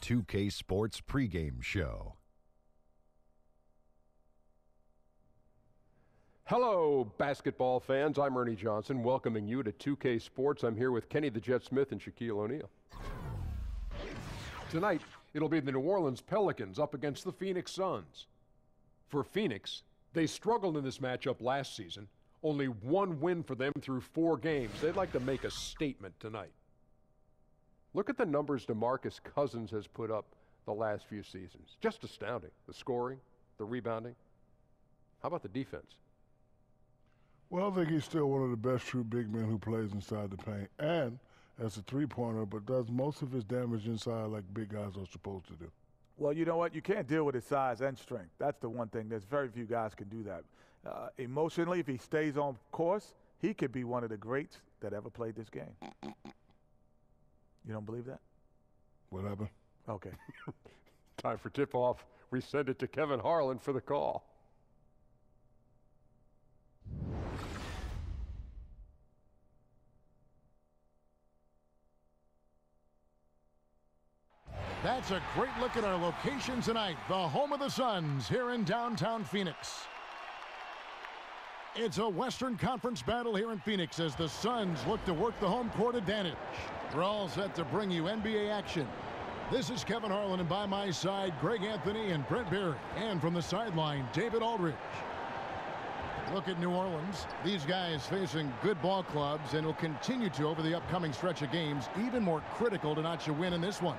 2K Sports pregame show. Hello, basketball fans. I'm Ernie Johnson, welcoming you to 2K Sports. I'm here with Kenny the Jet Smith and Shaquille O'Neal. Tonight, it'll be the New Orleans Pelicans up against the Phoenix Suns. For Phoenix, they struggled in this matchup last season. Only one win for them through 4 games. They'd like to make a statement tonight. Look at the numbers DeMarcus Cousins has put up the last few seasons. Just astounding. The scoring, the rebounding. How about the defense? Well, I think he's still one of the best true big men who plays inside the paint and as a three-pointer, but does most of his damage inside like big guys are supposed to do. Well, you know what? You can't deal with his size and strength. That's the one thing. There's very few guys can do that. Emotionally, if he stays on course, he could be one of the greats that ever played this game. You don't believe that? What happened? Okay. Time for tip-off. We send it to Kevin Harlan for the call. That's a great look at our location tonight, the home of the Suns here in downtown Phoenix. It's a Western Conference battle here in Phoenix as the Suns look to work the home court advantage. We're all set to bring you NBA action. This is Kevin Harlan, and by my side, Greg Anthony and Brent Berry. And from the sideline, David Aldridge. Look at New Orleans. These guys facing good ball clubs and will continue to over the upcoming stretch of games, even more critical to notch a win in this one.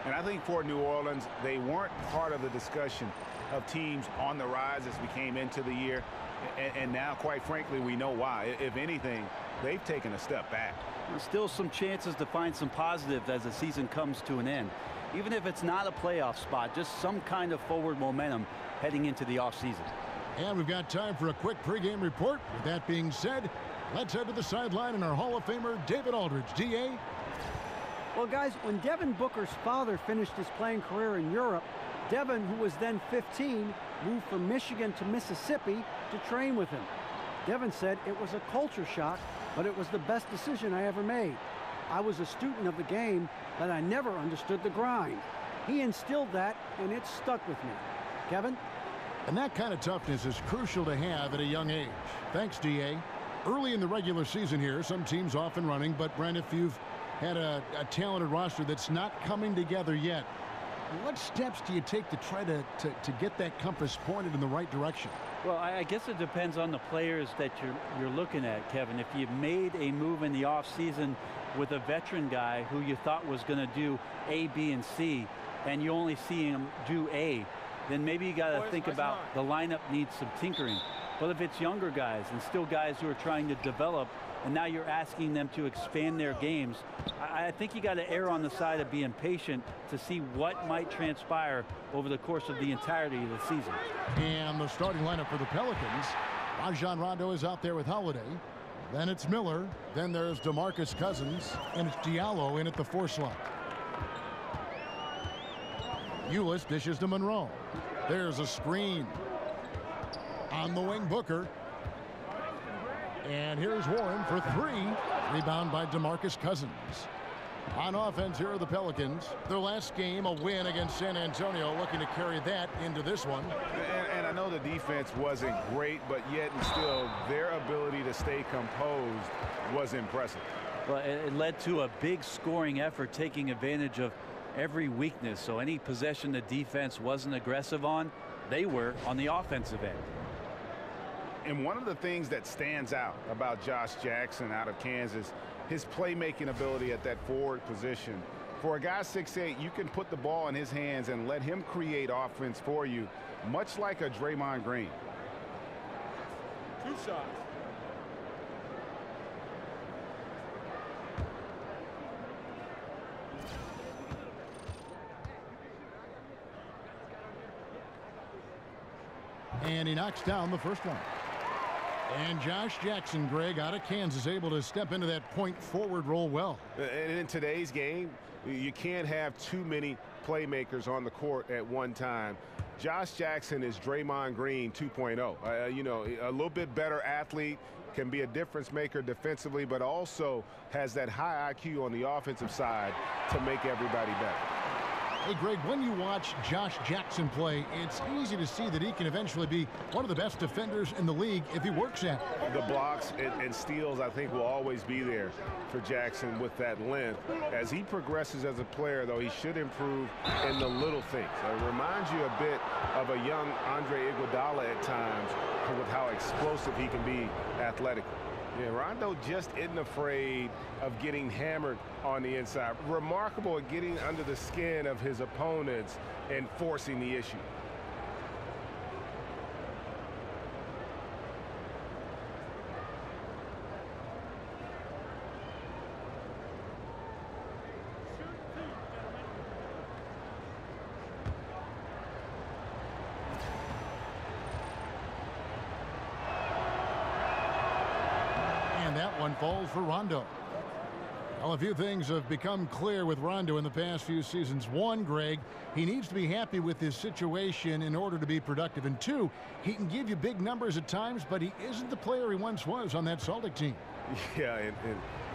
And I think for New Orleans, they weren't part of the discussion of teams on the rise as we came into the year. And now, quite frankly, we know why. If anything, they've taken a step back. There's still some chances to find some positives as the season comes to an end. Even if it's not a playoff spot, just some kind of forward momentum heading into the offseason. And we've got time for a quick pregame report. With that being said, let's head to the sideline and our Hall of Famer, David Aldridge. D.A.? Well, guys, when Devin Booker's father finished his playing career in Europe, Devin, who was then 15, moved from Michigan to Mississippi to train with him. Devin said it was a culture shock, but it was the best decision I ever made. I was a student of the game, but I never understood the grind. He instilled that, and it stuck with me. Kevin? And that kind of toughness is crucial to have at a young age. Thanks, D.A. Early in the regular season here, some teams off and running, but Brent, if you've had a talented roster that's not coming together yet, what steps do you take to try to get that compass pointed in the right direction? Well, I guess it depends on the players that you're looking at, Kevin. If you've made a move in the offseason with a veteran guy who you thought was going to do A, B, and C, and you only see him do A, then maybe you got to think about the lineup needs some tinkering. But if it's younger guys and still guys who are trying to develop, and now you're asking them to expand their games, I think you got to err on the side of being patient to see what might transpire over the course of the entirety of the season. And the starting lineup for the Pelicans, Rajon Rondo is out there with Holiday. Then it's Miller. Then there's DeMarcus Cousins. And it's Diallo in at the 4 slot. Ulis dishes to Monroe. There's a screen. On the wing, Booker. And here's Warren for 3. Rebound by DeMarcus Cousins. On offense, here are the Pelicans. Their last game, a win against San Antonio, looking to carry that into this one. And I know the defense wasn't great, but yet and still, their ability to stay composed was impressive. Well, it led to a big scoring effort, taking advantage of every weakness. So any possession the defense wasn't aggressive on, they were on the offensive end. And one of the things that stands out about Josh Jackson out of Kansas, his playmaking ability at that forward position. For a guy 6'8", you can put the ball in his hands and let him create offense for you, much like a Draymond Green. 2 shots. And he knocks down the first one. And Josh Jackson, Greg, out of Kansas, able to step into that point forward role well. And in today's game, you can't have too many playmakers on the court at one time. Josh Jackson is Draymond Green 2.0. You know, a little bit better athlete, can be a difference maker defensively, but also has that high IQ on the offensive side to make everybody better. Hey, Greg, when you watch Josh Jackson play, it's easy to see that he can eventually be one of the best defenders in the league if he works at it. The blocks and steals, I think, will always be there for Jackson with that length. As he progresses as a player, though, he should improve in the little things. It reminds you a bit of a young Andre Iguodala at times with how explosive he can be athletically. Yeah, Rondo just isn't afraid of getting hammered on the inside. Remarkable at getting under the skin of his opponents and forcing the issue. One falls for Rondo. Well, a few things have become clear with Rondo in the past few seasons. One, Greg, he needs to be happy with his situation in order to be productive. And two, he can give you big numbers at times, but he isn't the player he once was on that Celtic team. Yeah, and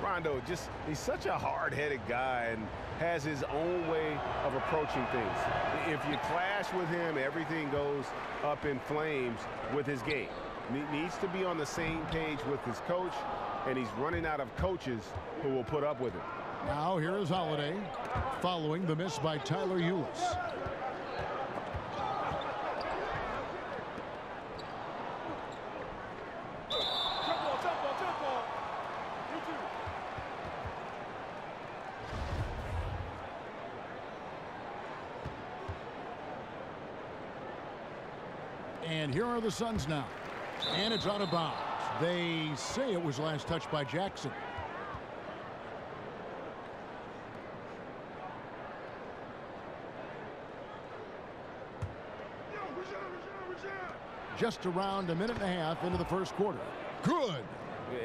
Rondo, he's such a hard-headed guy and has his own way of approaching things. If you clash with him, everything goes up in flames with his game. He needs to be on the same page with his coach, and he's running out of coaches who will put up with him. Now here is Holiday following the miss by Tyler Ulis. And here are the Suns now. And it's out of bounds. They say it was last touched by Jackson. Just around a minute and a half into the first quarter. Good.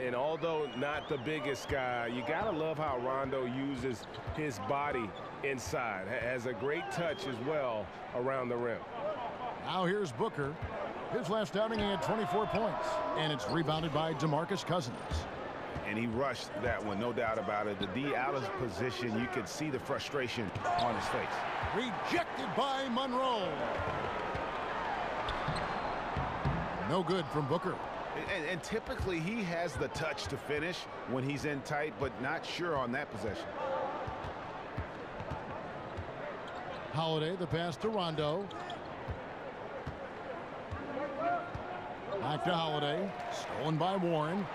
And although not the biggest guy, you got to love how Rondo uses his body inside. Has a great touch as well around the rim. Now here's Booker. His last outing, he had 24 points, and it's rebounded by DeMarcus Cousins. And he rushed that one, no doubt about it. The D out of position, you could see the frustration on his face. Rejected by Monroe. No good from Booker. And typically he has the touch to finish when he's in tight, but not sure on that possession. Holiday, the pass to Rondo. Back to Holiday. Stolen by Warren.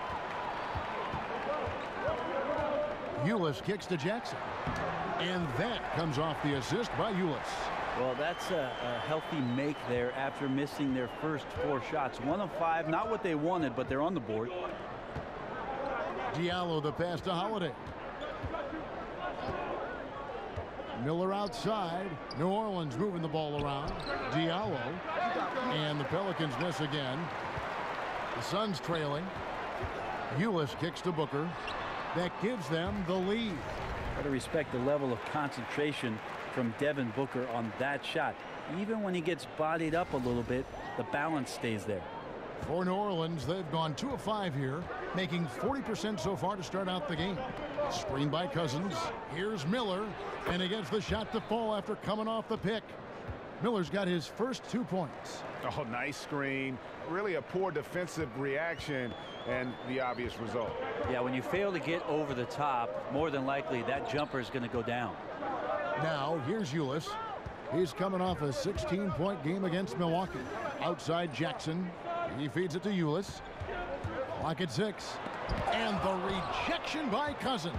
Ulis kicks to Jackson. And that comes off the assist by Ulis. Well, that's a healthy make there after missing their first 4 shots. 1 of 5, not what they wanted, but they're on the board. Diallo, the pass to Holiday. Miller outside. New Orleans moving the ball around. Diallo. And the Pelicans miss again. The Suns trailing. Ulis kicks to Booker. That gives them the lead. Got to respect the level of concentration from Devin Booker on that shot. Even when he gets bodied up a little bit, the balance stays there. For New Orleans, they've gone 2 of 5 here, making 40% so far to start out the game. Screen by Cousins. Here's Miller, and he gets the shot to fall after coming off the pick. Miller's got his first 2 points. Oh, nice screen. Really a poor defensive reaction and the obvious result. Yeah, when you fail to get over the top, more than likely that jumper is going to go down. Now, here's Ulis. He's coming off a 16-point game against Milwaukee. Outside Jackson. He feeds it to Ulis. Clock at 6. And the rejection by Cousins.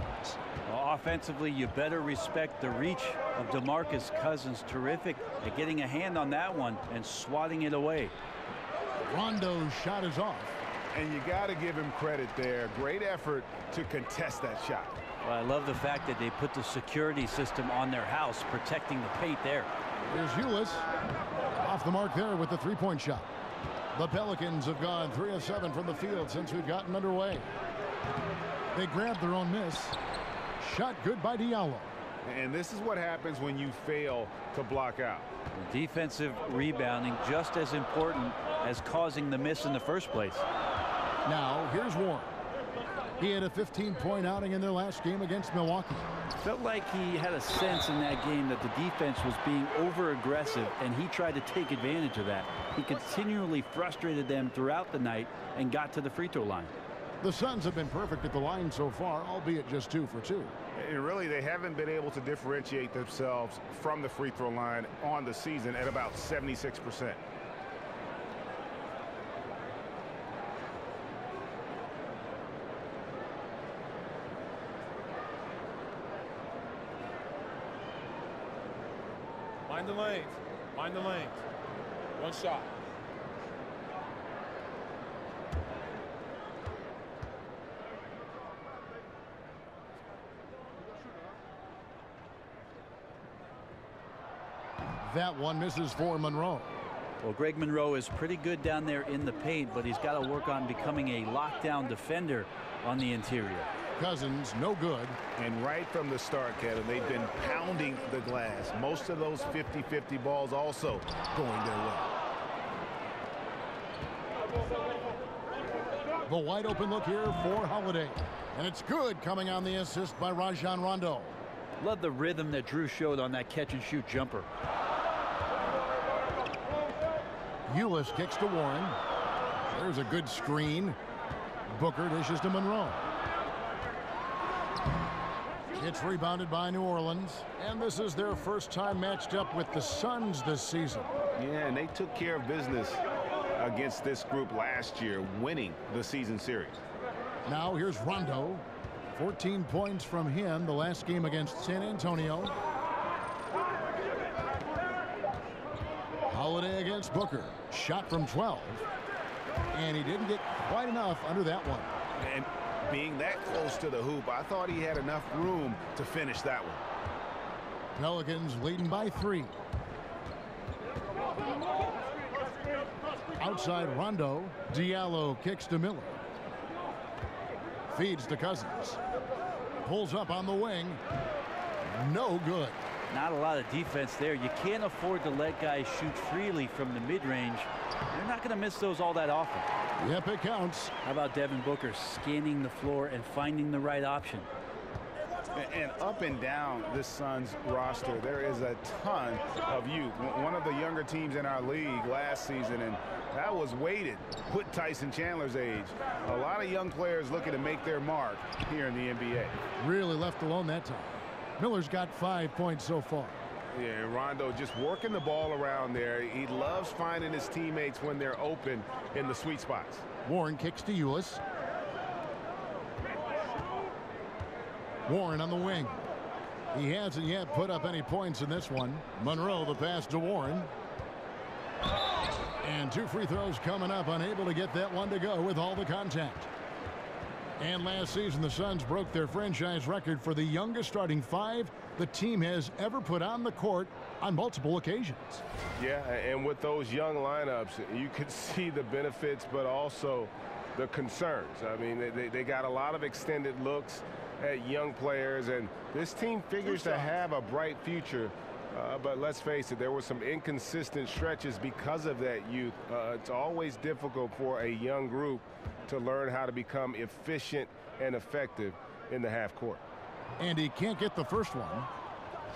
Well, offensively, you better respect the reach of DeMarcus Cousins. Terrific at getting a hand on that one and swatting it away. Rondo's shot is off. And you got to give him credit there. Great effort to contest that shot. Well, I love the fact that they put the security system on their house, protecting the paint there. Here's Ulis. Off the mark there with the 3-point shot. The Pelicans have gone 3 of 7 from the field since we've gotten underway. They grabbed their own miss. Shot good by Diallo. And this is what happens when you fail to block out. Defensive rebounding just as important as causing the miss in the first place. Now, here's Warren. He had a 15-point outing in their last game against Milwaukee. Felt like he had a sense in that game that the defense was being over-aggressive, and he tried to take advantage of that. He continually frustrated them throughout the night and got to the free throw line. The Suns have been perfect at the line so far, albeit just 2 for 2. And really, they haven't been able to differentiate themselves from the free throw line on the season at about 76%. Mind the lanes. Mind the lanes. One shot. That one misses for Monroe. Well, Greg Monroe is pretty good down there in the paint, but he's got to work on becoming a lockdown defender on the interior. Cousins, no good. And right from the start, Kevin, they've been pounding the glass. Most of those 50-50 balls also going their way. The wide open look here for Holiday. And it's good, coming on the assist by Rajon Rondo. Love the rhythm that Drew showed on that catch-and-shoot jumper. Ulis kicks to Warren. There's a good screen. Booker dishes to Monroe. It's rebounded by New Orleans, and this is their first time matched up with the Suns this season. Yeah, and they took care of business against this group last year, winning the season series. Now here's Rondo. 14 points from him the last game against San Antonio. Holiday against Booker. Shot from 12. And he didn't get quite enough under that one. And being that close to the hoop, I thought he had enough room to finish that one. Pelicans leading by 3. Outside Rondo. Diallo kicks to Miller. Feeds to Cousins. Pulls up on the wing. No good. Not a lot of defense there. You can't afford to let guys shoot freely from the mid-range. They're not going to miss those all that often. Yep, it counts. How about Devin Booker scanning the floor and finding the right option? And up and down this Suns roster, there is a ton of youth. One of the younger teams in our league last season, and that was weighted with Tyson Chandler's age. A lot of young players looking to make their mark here in the NBA. Really left alone that time. Miller's got 5 points so far. Yeah, Rondo just working the ball around there. He loves finding his teammates when they're open in the sweet spots. Warren kicks to Ulis. Warren on the wing. He hasn't yet put up any points in this one. Monroe, the pass to Warren. And 2 free throws coming up, unable to get that one to go with all the contact. And last season, the Suns broke their franchise record for the youngest starting 5 the team has ever put on the court on multiple occasions. Yeah, and with those young lineups, you could see the benefits, but also the concerns. I mean, they got a lot of extended looks at young players, and this team figures to have a bright future. But let's face it, there were some inconsistent stretches because of that youth. It's always difficult for a young group to learn how to become efficient and effective in the half court. And he can't get the first one.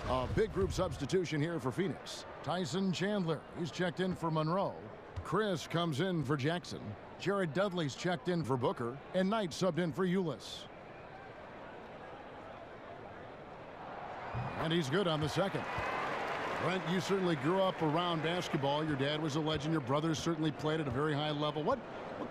A big group substitution here for Phoenix. Tyson Chandler, he's checked in for Monroe. Chris comes in for Jackson. Jared Dudley's checked in for Booker. And Knight subbed in for Ulis. And he's good on the second. Brent, you certainly grew up around basketball. Your dad was a legend. Your brothers certainly played at a very high level. What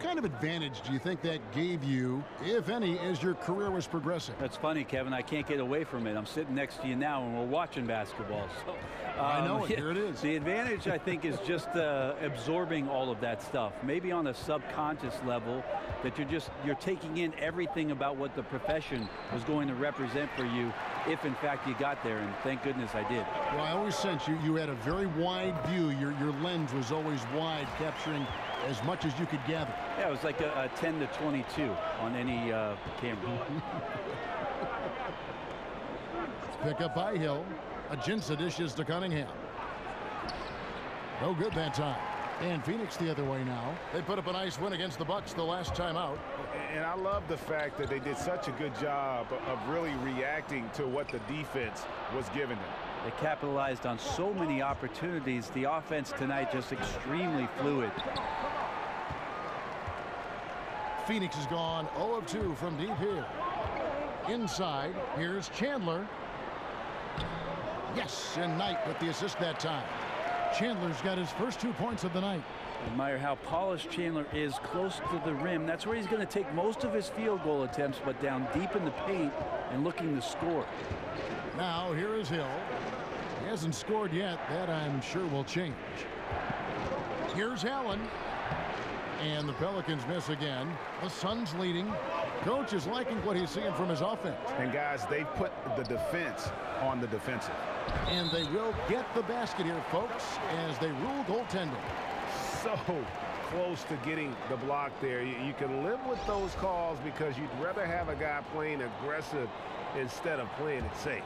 kind of advantage do you think that gave you, if any, as your career was progressing? That's funny, Kevin. I can't get away from it. I'm sitting next to you now, and we're watching basketball. So, I know it. Here it is. The advantage, I think, is just absorbing all of that stuff. Maybe on a subconscious level, that you're taking in everything about what the profession was going to represent for you, if in fact you got there, and thank goodness I did. Well, I always sense you had a very wide view. Your lens was always wide, capturing as much as you could gather. Yeah, it was like a 10 to 22 on any camera. Pick up by Hill. Ajinça dishes to Cunningham. No good that time. And Phoenix the other way now. They put up a nice win against the Bucks the last time out. And I love the fact that they did such a good job of really reacting to what the defense was giving them. They capitalized on so many opportunities. The offense tonight just extremely fluid. Phoenix has gone 0 of 2 from deep here. Inside, here's Chandler. Yes, and Knight with the assist that time. Chandler's got his first 2 points of the night. Admire how polished Chandler is close to the rim. That's where he's going to take most of his field goal attempts, but down deep in the paint and looking to score. Now here is Hill. He hasn't scored yet. That I'm sure will change. Here's Allen. And the Pelicans miss again. The Suns leading. Coach is liking what he's seeing from his offense. And guys, they put the defense on the defensive. And they will get the basket here, folks, as they rule goaltending. So close to getting the block there. You can live with those calls because you'd rather have a guy playing aggressive instead of playing it safe.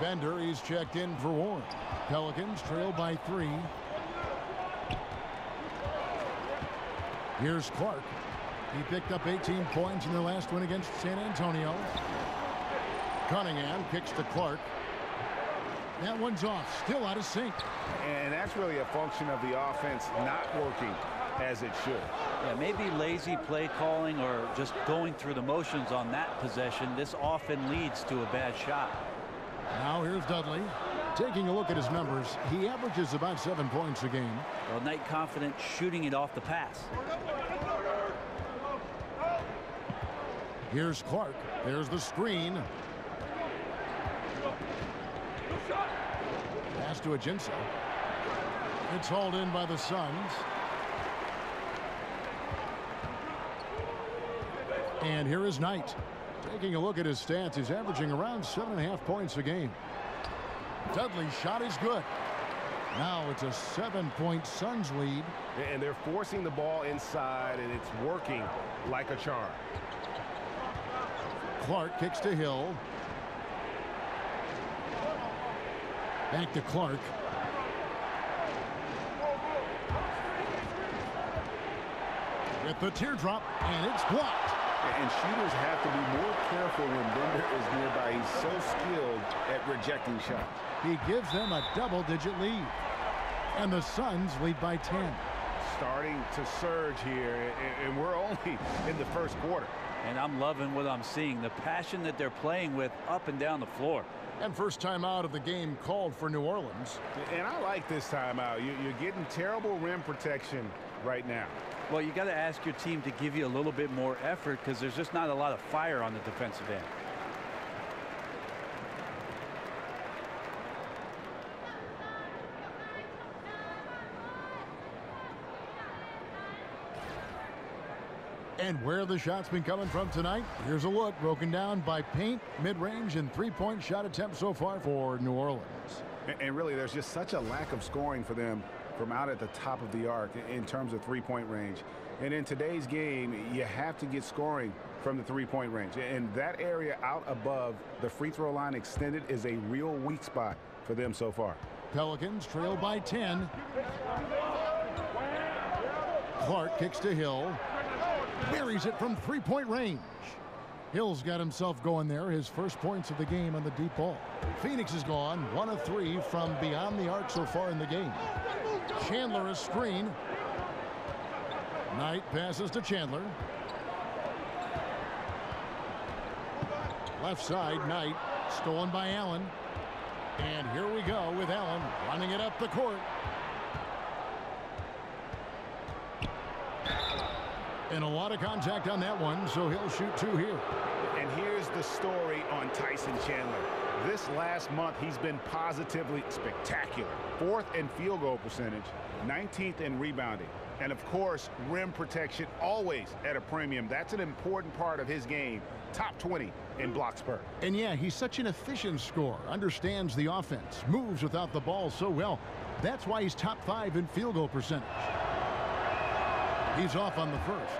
Bender, he's checked in for Warren. Pelicans trail by 3. Here's Clark. He picked up 18 points in their last win against San Antonio. Cunningham kicks to Clark. That one's off, still out of sync. And that's really a function of the offense not working as it should. Yeah, maybe lazy play calling or just going through the motions on that possession. This often leads to a bad shot. Now here's Dudley. Taking a look at his numbers, he averages about 7 points a game. Well, Knight confident shooting it off the pass. Here's Clark. There's the screen. Pass to Ajinça. It's hauled in by the Suns. And here is Knight. Taking a look at his stats, he's averaging around 7.5 points a game. Dudley's shot is good. Now it's a 7-point Suns lead. And they're forcing the ball inside, and it's working like a charm. Clark kicks to Hill. Back to Clark. With the teardrop, and it's blocked. And shooters have to be more careful when Bender is nearby. He's so skilled at rejecting shots. He gives them a double-digit lead. And the Suns lead by 10. Starting to surge here, and we're only in the first quarter. And I'm loving what I'm seeing. The passion that they're playing with up and down the floor. And first timeout of the game called for New Orleans. And I like this timeout. You're getting terrible rim protection right now. Well, you got to ask your team to give you a little bit more effort because there's just not a lot of fire on the defensive end. And where the shots been coming from tonight? Here's a look broken down by paint, mid-range, and three-point shot attempts so far for New Orleans. And really, there's just such a lack of scoring for them from out at the top of the arc in terms of three-point range. And in today's game, you have to get scoring from the three-point range. And that area out above the free throw line extended is a real weak spot for them so far. Pelicans trail by 10. Clark kicks to Hill. Buries it from three-point range. Hill's got himself going there, his first points of the game on the deep ball. Phoenix has gone 1 of 3 from beyond the arc so far in the game. Chandler a screen. Knight passes to Chandler. Left side, Knight, stolen by Allen. And here we go with Allen running it up the court. And a lot of contact on that one, so he'll shoot 2 here. And here's the story on Tyson Chandler. This last month, he's been positively spectacular. 4th in field goal percentage, 19th in rebounding. And of course, rim protection always at a premium. That's an important part of his game. Top 20 in blocks per. And yeah, he's such an efficient scorer, understands the offense, moves without the ball so well. That's why he's top 5 in field goal percentage. He's off on the first.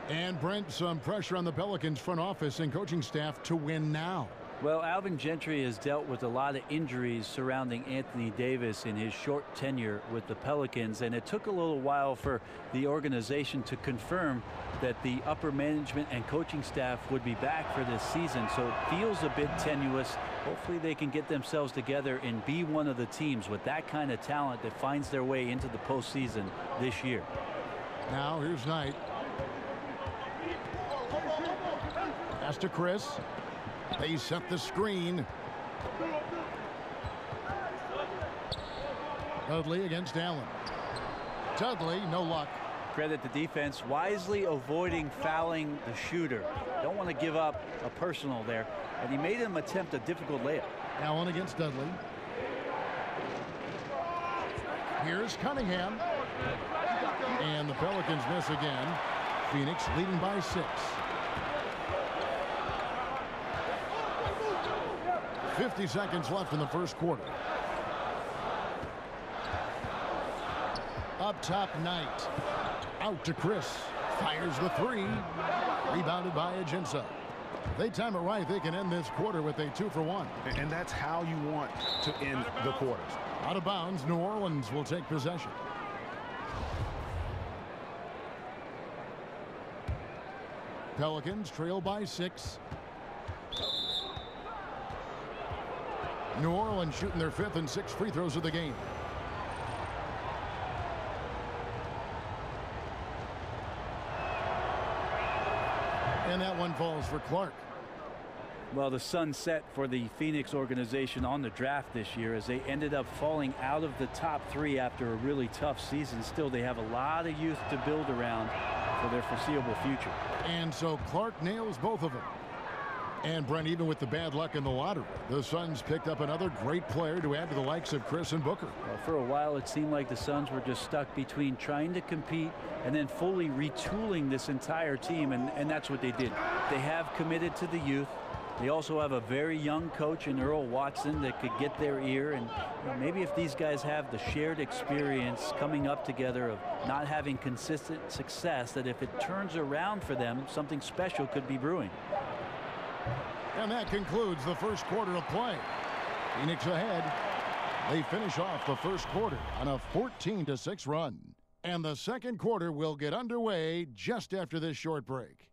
And Brent, some pressure on the Pelicans front office and coaching staff to win now. Well, Alvin Gentry has dealt with a lot of injuries surrounding Anthony Davis in his short tenure with the Pelicans, and it took a little while for the organization to confirm that the upper management and coaching staff would be back for this season, so it feels a bit tenuous. Hopefully they can get themselves together and be one of the teams with that kind of talent that finds their way into the postseason this year. Now here's Knight. Pass to Chris. They set the screen. Dudley against Allen. Dudley, no luck. Credit the defense, wisely avoiding fouling the shooter. Don't want to give up a personal there. And he made him attempt a difficult layup. Allen against Dudley. Here's Cunningham. And the Pelicans miss again. Phoenix leading by 6. 50 seconds left in the first quarter. Up top, Knight. Out to Chris. Fires the 3. Rebounded by Ajinça. They time it right. They can end this quarter with a 2-for-1. And that's how you want to end the quarters. Out of bounds, New Orleans will take possession. Pelicans trail by 6. New Orleans shooting their 5th and 6th free throws of the game. And that one falls for Clark. Well, the sun set for the Phoenix organization on the draft this year as they ended up falling out of the top 3 after a really tough season. Still, they have a lot of youth to build around for their foreseeable future. And so Clark nails both of them. And Brent, even with the bad luck in the lottery, the Suns picked up another great player to add to the likes of Chris and Booker. Well, for a while, it seemed like the Suns were just stuck between trying to compete and then fully retooling this entire team, and that's what they did. They have committed to the youth. They also have a very young coach in Earl Watson that could get their ear, and maybe if these guys have the shared experience coming up together of not having consistent success, that if it turns around for them, something special could be brewing. And that concludes the first quarter of play. Phoenix ahead. They finish off the first quarter on a 14-6 run. And the second quarter will get underway just after this short break.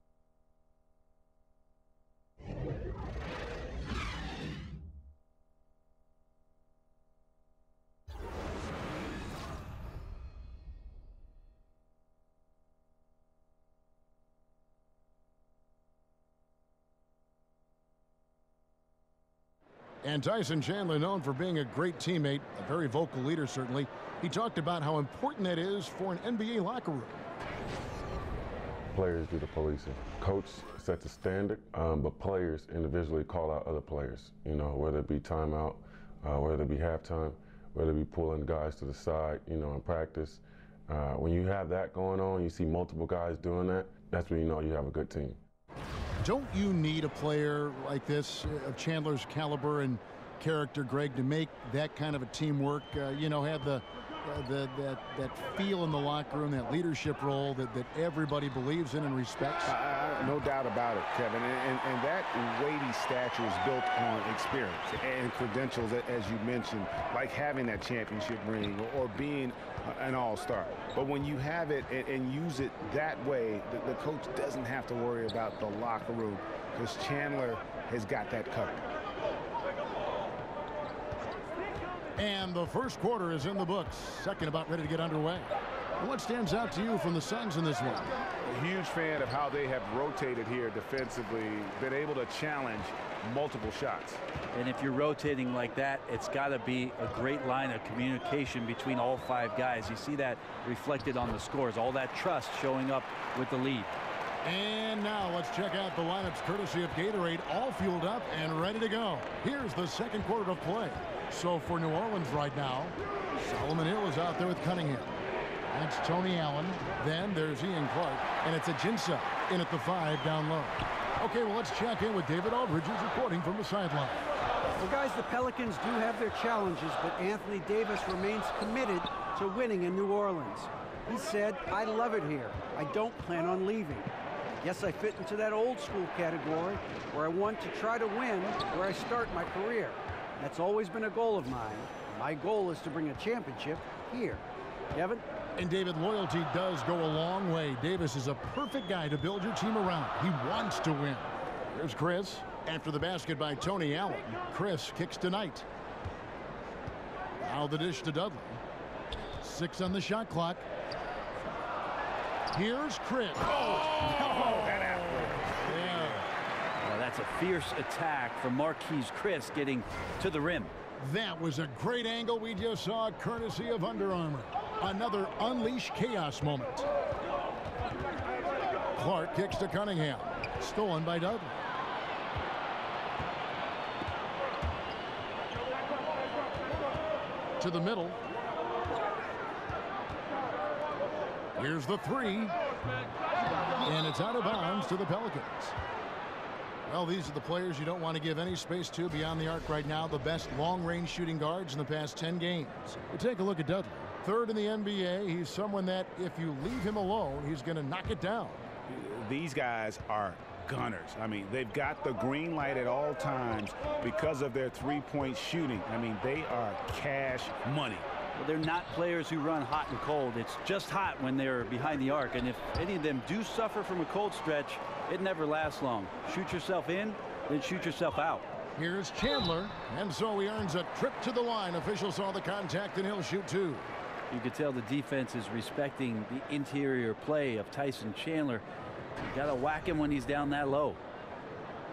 And Tyson Chandler, known for being a great teammate, a very vocal leader certainly. He talked about how important that is for an NBA locker room. Players do the policing. Coach sets a standard, but players individually call out other players. You know, whether it be timeout, whether it be halftime, whether it be pulling guys to the side, you know, in practice. When you have that going on, you see multiple guys doing that, that's when you know you have a good team. Don't you need a player like this of Chandler's caliber and character, Greg, to make that kind of a teamwork? You know, have that feel in the locker room, that leadership role that everybody believes in and respects? No doubt about it, Kevin. And that weighty stature is built on experience and credentials, as you mentioned, like having that championship ring or being an all-star. But when you have it and use it that way, the coach doesn't have to worry about the locker room because Chandler has got that covered. And the first quarter is in the books. Second about ready to get underway. What stands out to you from the Suns in this one? A huge fan of how they have rotated here defensively, been able to challenge multiple shots. And if you're rotating like that, it's got to be a great line of communication between all 5 guys. You see that reflected on the scores, all that trust showing up with the lead. And now let's check out the lineups courtesy of Gatorade, all fueled up and ready to go. Here's the second quarter of play. So for New Orleans right now, Solomon Hill is out there with Cunningham. That's Tony Allen. Then there's Ian Clark. And it's Ajinça in at the 5 down low. Okay, well, let's check in with David Aldridge, who's reporting from the sideline. Well, guys, the Pelicans do have their challenges, but Anthony Davis remains committed to winning in New Orleans. He said, "I love it here. I don't plan on leaving." Guess I fit into that old school category where I want to try to win where I start my career. That's always been a goal of mine. My goal is to bring a championship here. Kevin? And David, loyalty does go a long way. Davis is a perfect guy to build your team around. He wants to win. Here's Chris. After the basket by Tony Allen. Chris kicks tonight. Now the dish to Dudley. 6 on the shot clock. Here's Chris. Well, that's a fierce attack from Marquise Chris getting to the rim. That was a great angle we just saw, courtesy of Under Armour. Another unleash chaos moment. Clark kicks to Cunningham. Stolen by Dudley. To the middle. Here's the three. And it's out of bounds to the Pelicans. Well, these are the players you don't want to give any space to beyond the arc right now. The best long-range shooting guards in the past 10 games. We take a look at Dudley. Third in the NBA. He's someone that if you leave him alone, he's going to knock it down. These guys are gunners. I mean, they've got the green light at all times because of their three-point shooting. I mean, they are cash money. Well, they're not players who run hot and cold. It's just hot when they're behind the arc. And if any of them do suffer from a cold stretch, it never lasts long. Shoot yourself in, then shoot yourself out. Here's Chandler. And so he earns a trip to the line. Official saw the contact, and he'll shoot two. You could tell the defense is respecting the interior play of Tyson Chandler. You got to whack him when he's down that low.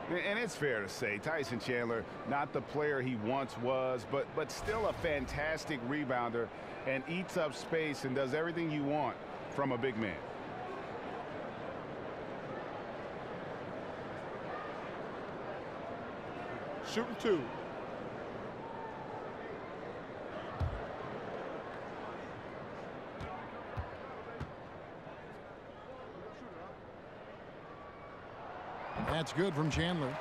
And it's fair to say Tyson Chandler, not the player he once was, but still a fantastic rebounder and eats up space and does everything you want from a big man. Shooting two. That's good from Chandler.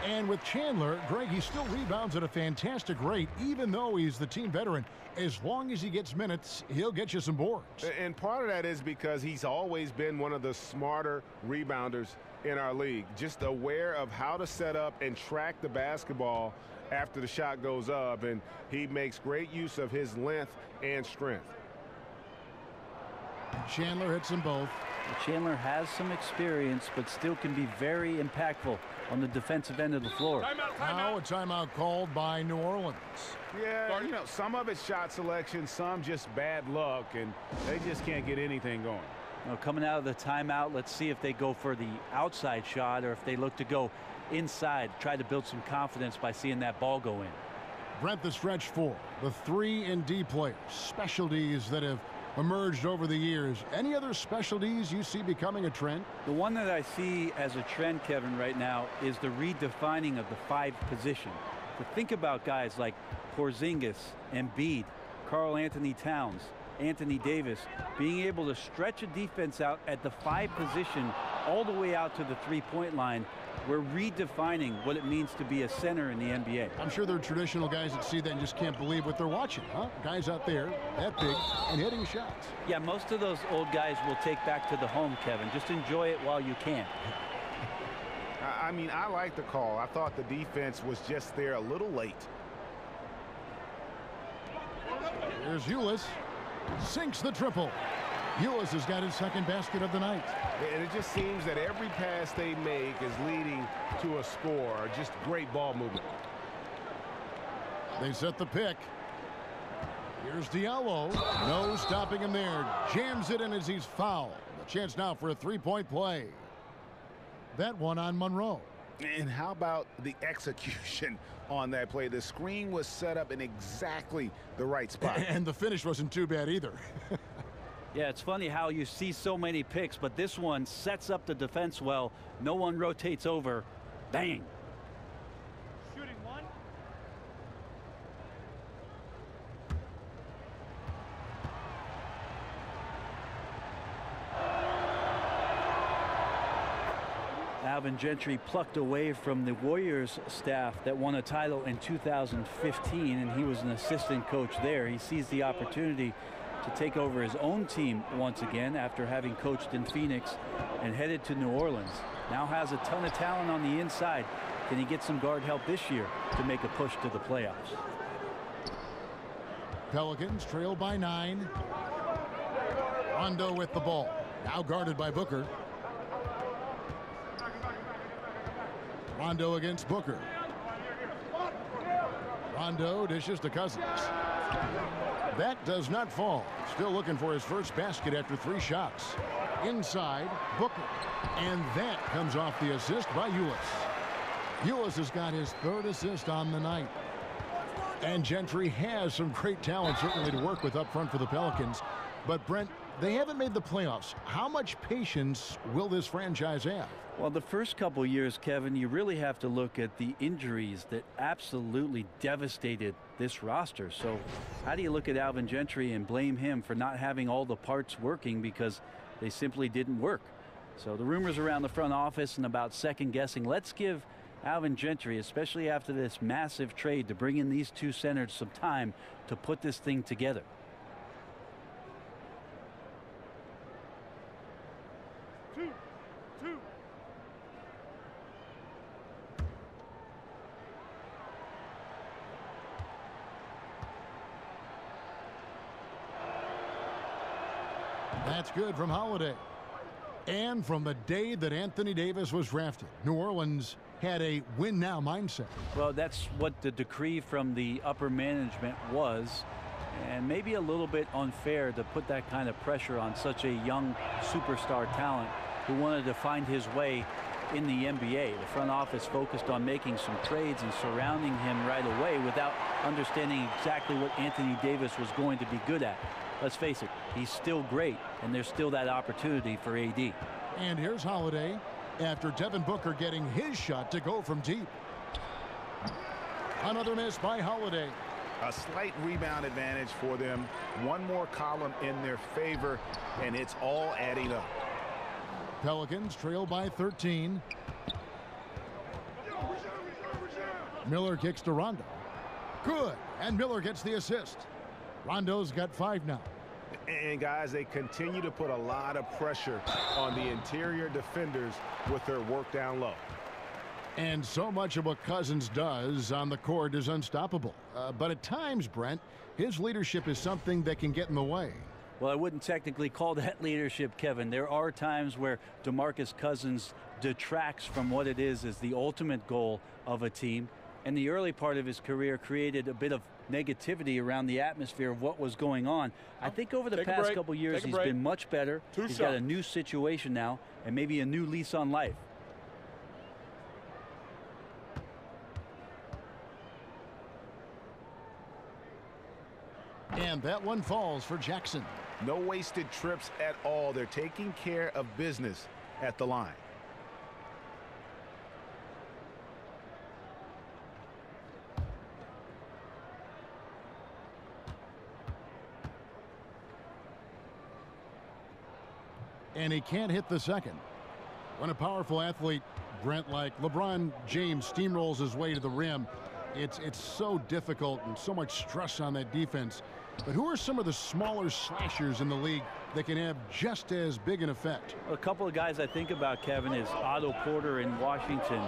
And with Chandler, Greg, he still rebounds at a fantastic rate, even though he's the team veteran. As long as he gets minutes, he'll get you some boards. And part of that is because he's always been one of the smarter rebounders in our league. Just aware of how to set up and track the basketball after the shot goes up. And he makes great use of his length and strength. Chandler hits them both. Chandler has some experience, but still can be very impactful on the defensive end of the floor. Now a timeout called by New Orleans. Yeah, you know, some of it's shot selection, some just bad luck, and they just can't get anything going. Now, coming out of the timeout, let's see if they go for the outside shot or if they look to go inside, try to build some confidence by seeing that ball go in. Brent, the stretch four, the 3 and D players, specialties that have emerged over the years. Any other specialties you see becoming a trend? The one that I see as a trend, Kevin, right now is the redefining of the 5 position. To think about guys like Porzingis, Embiid, Karl Anthony Towns, Anthony Davis, being able to stretch a defense out at the 5 position all the way out to the 3-point line. We're redefining what it means to be a center in the NBA. I'm sure there are traditional guys that see that and just can't believe what they're watching, huh? Guys out there that big and hitting shots. Yeah, most of those old guys will take back to the home, Kevin. Just enjoy it while you can. I mean, I like the call. I thought the defense was just there a little late. Here's Ulis. Sinks the triple. Ulis has got his second basket of the night. And it just seems that every pass they make is leading to a score. Just great ball movement. They set the pick. Here's Diallo. No stopping him there. Jams it in as he's fouled. A chance now for a 3-point play. That one on Monroe. And how about the execution on that play? The screen was set up in exactly the right spot. And the finish wasn't too bad either. Yeah, it's funny how you see so many picks, but this one sets up the defense well. No one rotates over. Bang. Shooting one. Alvin Gentry plucked away from the Warriors staff that won a title in 2015, and he was an assistant coach there. He sees the opportunity to take over his own team once again after having coached in Phoenix and headed to New Orleans. Now has a ton of talent on the inside. Can he get some guard help this year to make a push to the playoffs? Pelicans trail by 9. Rondo with the ball. Now guarded by Booker. Rondo against Booker. Rondo dishes to Cousins. That does not fall. Still looking for his first basket after 3 shots. Inside, Booker. And that comes off the assist by Ulis. Ulis has got his 3rd assist on the night. And Gentry has some great talent certainly to work with up front for the Pelicans. But Brent, they haven't made the playoffs. How much patience will this franchise have? Well, the first couple years, Kevin, you really have to look at the injuries that absolutely devastated this roster. So how do you look at Alvin Gentry and blame him for not having all the parts working because they simply didn't work? So the rumors around the front office and about second guessing. Let's give Alvin Gentry, especially after this massive trade, to bring in these 2 centers some time to put this thing together. That's good from Holiday. And from the day that Anthony Davis was drafted, New Orleans had a win-now mindset. Well, that's what the decree from the upper management was, and maybe a little bit unfair to put that kind of pressure on such a young superstar talent who wanted to find his way in the NBA. The front office focused on making some trades and surrounding him right away without understanding exactly what Anthony Davis was going to be good at. Let's face it, he's still great, and there's still that opportunity for AD. And here's Holiday after Devin Booker getting his shot to go from deep. Another miss by Holiday. A slight rebound advantage for them. One more column in their favor, and it's all adding up. Pelicans trail by 13. Miller kicks to Rondo. Good, and Miller gets the assist. Rondo's got 5 now. And guys, they continue to put a lot of pressure on the interior defenders with their work down low. And so much of what Cousins does on the court is unstoppable. But at times, Brent, his leadership is something that can get in the way. Well, I wouldn't technically call that leadership, Kevin. There are times where DeMarcus Cousins detracts from what it is as the ultimate goal of a team. And the early part of his career created a bit of negativity around the atmosphere of what was going on. I think over the past couple years he's been much better. He's got a new situation now and maybe a new lease on life. And that one falls for Jackson. No wasted trips at all. They're taking care of business at the line. And he can't hit the second. When a powerful athlete, Brent, like LeBron James, steamrolls his way to the rim, it's so difficult and so much stress on that defense. But who are some of the smaller slashers in the league that can have just as big an effect? A couple of guys I think about, Kevin, is Otto Porter in Washington,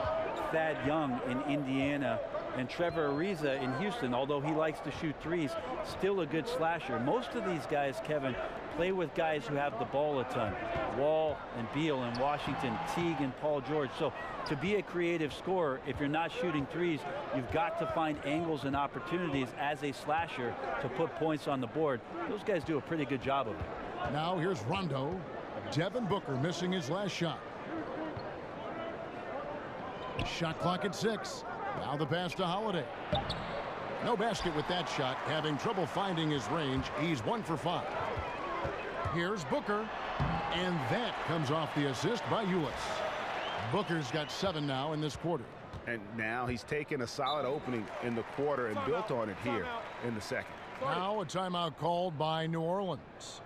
Thad Young in Indiana, and Trevor Ariza in Houston. Although he likes to shoot threes, still a good slasher. Most of these guys, Kevin, play with guys who have the ball a ton. Wall and Beal in Washington, Teague and Paul George. So to be a creative scorer, if you're not shooting threes, you've got to find angles and opportunities as a slasher to put points on the board. Those guys do a pretty good job of it. Now here's Rondo. Devin Booker missing his last shot. Shot clock at 6. Now the pass to Holiday. No basket with that shot, having trouble finding his range. He's 1 for 5. Here's Booker, and that comes off the assist by Ulis. Booker's got 7 now in this quarter. And now he's taken a solid opening in the quarter and built on it here in the second. Now a timeout called by New Orleans.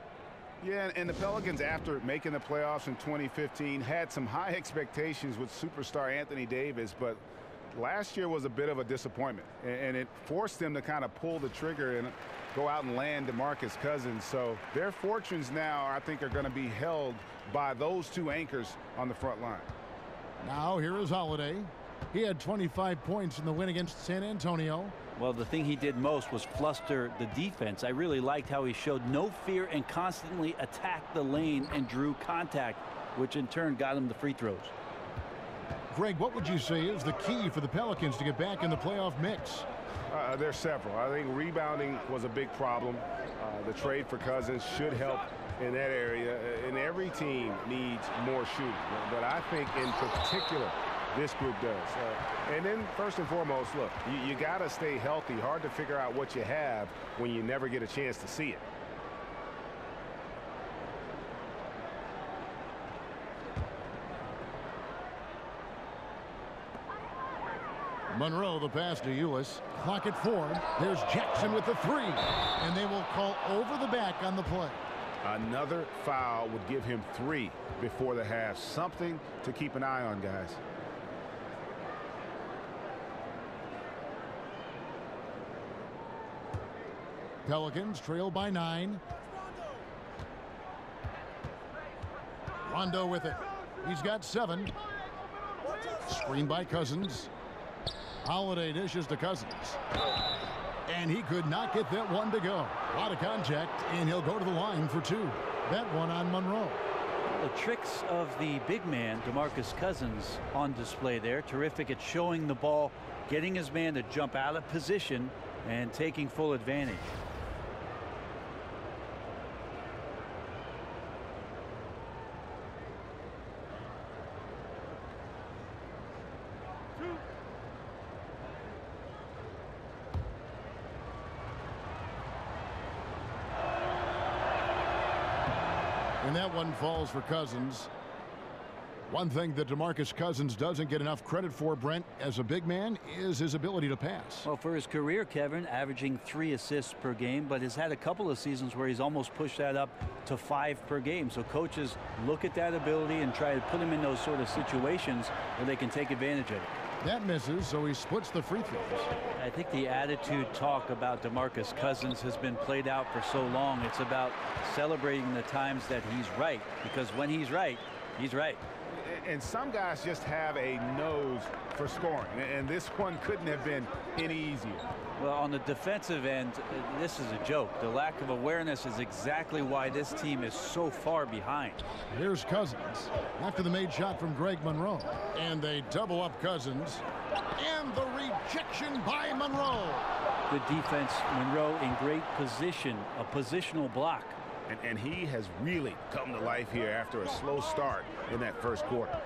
Yeah, and the Pelicans, after making the playoffs in 2015, had some high expectations with superstar Anthony Davis, but last year was a bit of a disappointment, and it forced them to kind of pull the trigger. And go out and land DeMarcus Cousins. So their fortunes now, I think, are going to be held by those two anchors on the front line. Now here is Holiday. He had 25 points in the win against San Antonio. Well, the thing he did most was fluster the defense. I really liked how he showed no fear and constantly attacked the lane and drew contact, which in turn got him the free throws. Greg, what would you say is the key for the Pelicans to get back in the playoff mix? There's several. I think rebounding was a big problem. The trade for Cousins should help in that area. And every team needs more shooting. But I think in particular, this group does. And then first and foremost, look, you got to stay healthy. Hard to figure out what you have when you never get a chance to see it. Monroe, the pass to Ulis. Clock at 4. There's Jackson with the 3. And they will call over the back on the play. Another foul would give him 3 before the half. Something to keep an eye on, guys. Pelicans trail by 9. Rondo with it. He's got 7. Screen by Cousins. Holiday dishes to Cousins. And he could not get that one to go. A lot of contact, and he'll go to the line for 2. That one on Monroe. The tricks of the big man, DeMarcus Cousins, on display there. Terrific at showing the ball, getting his man to jump out of position, and taking full advantage. And that one falls for Cousins. One thing that DeMarcus Cousins doesn't get enough credit for, Brent, as a big man, is his ability to pass. Well, for his career, Kevin, averaging 3 assists per game, but has had a couple of seasons where he's almost pushed that up to 5 per game. So coaches look at that ability and try to put him in those sort of situations where they can take advantage of it. That misses, so he splits the free throws. I think the attitude talk about DeMarcus Cousins has been played out for so long. It's about celebrating the times that he's right, because when he's right, he's right. And some guys just have a nose for scoring, and this one couldn't have been any easier. Well, on the defensive end, this is a joke. The lack of awareness is exactly why this team is so far behind. Here's Cousins after the made shot from Greg Monroe. And they double up Cousins. And the rejection by Monroe. Good defense. Monroe in great position, a positional block. And he has really come to life here after a slow start in that first quarter.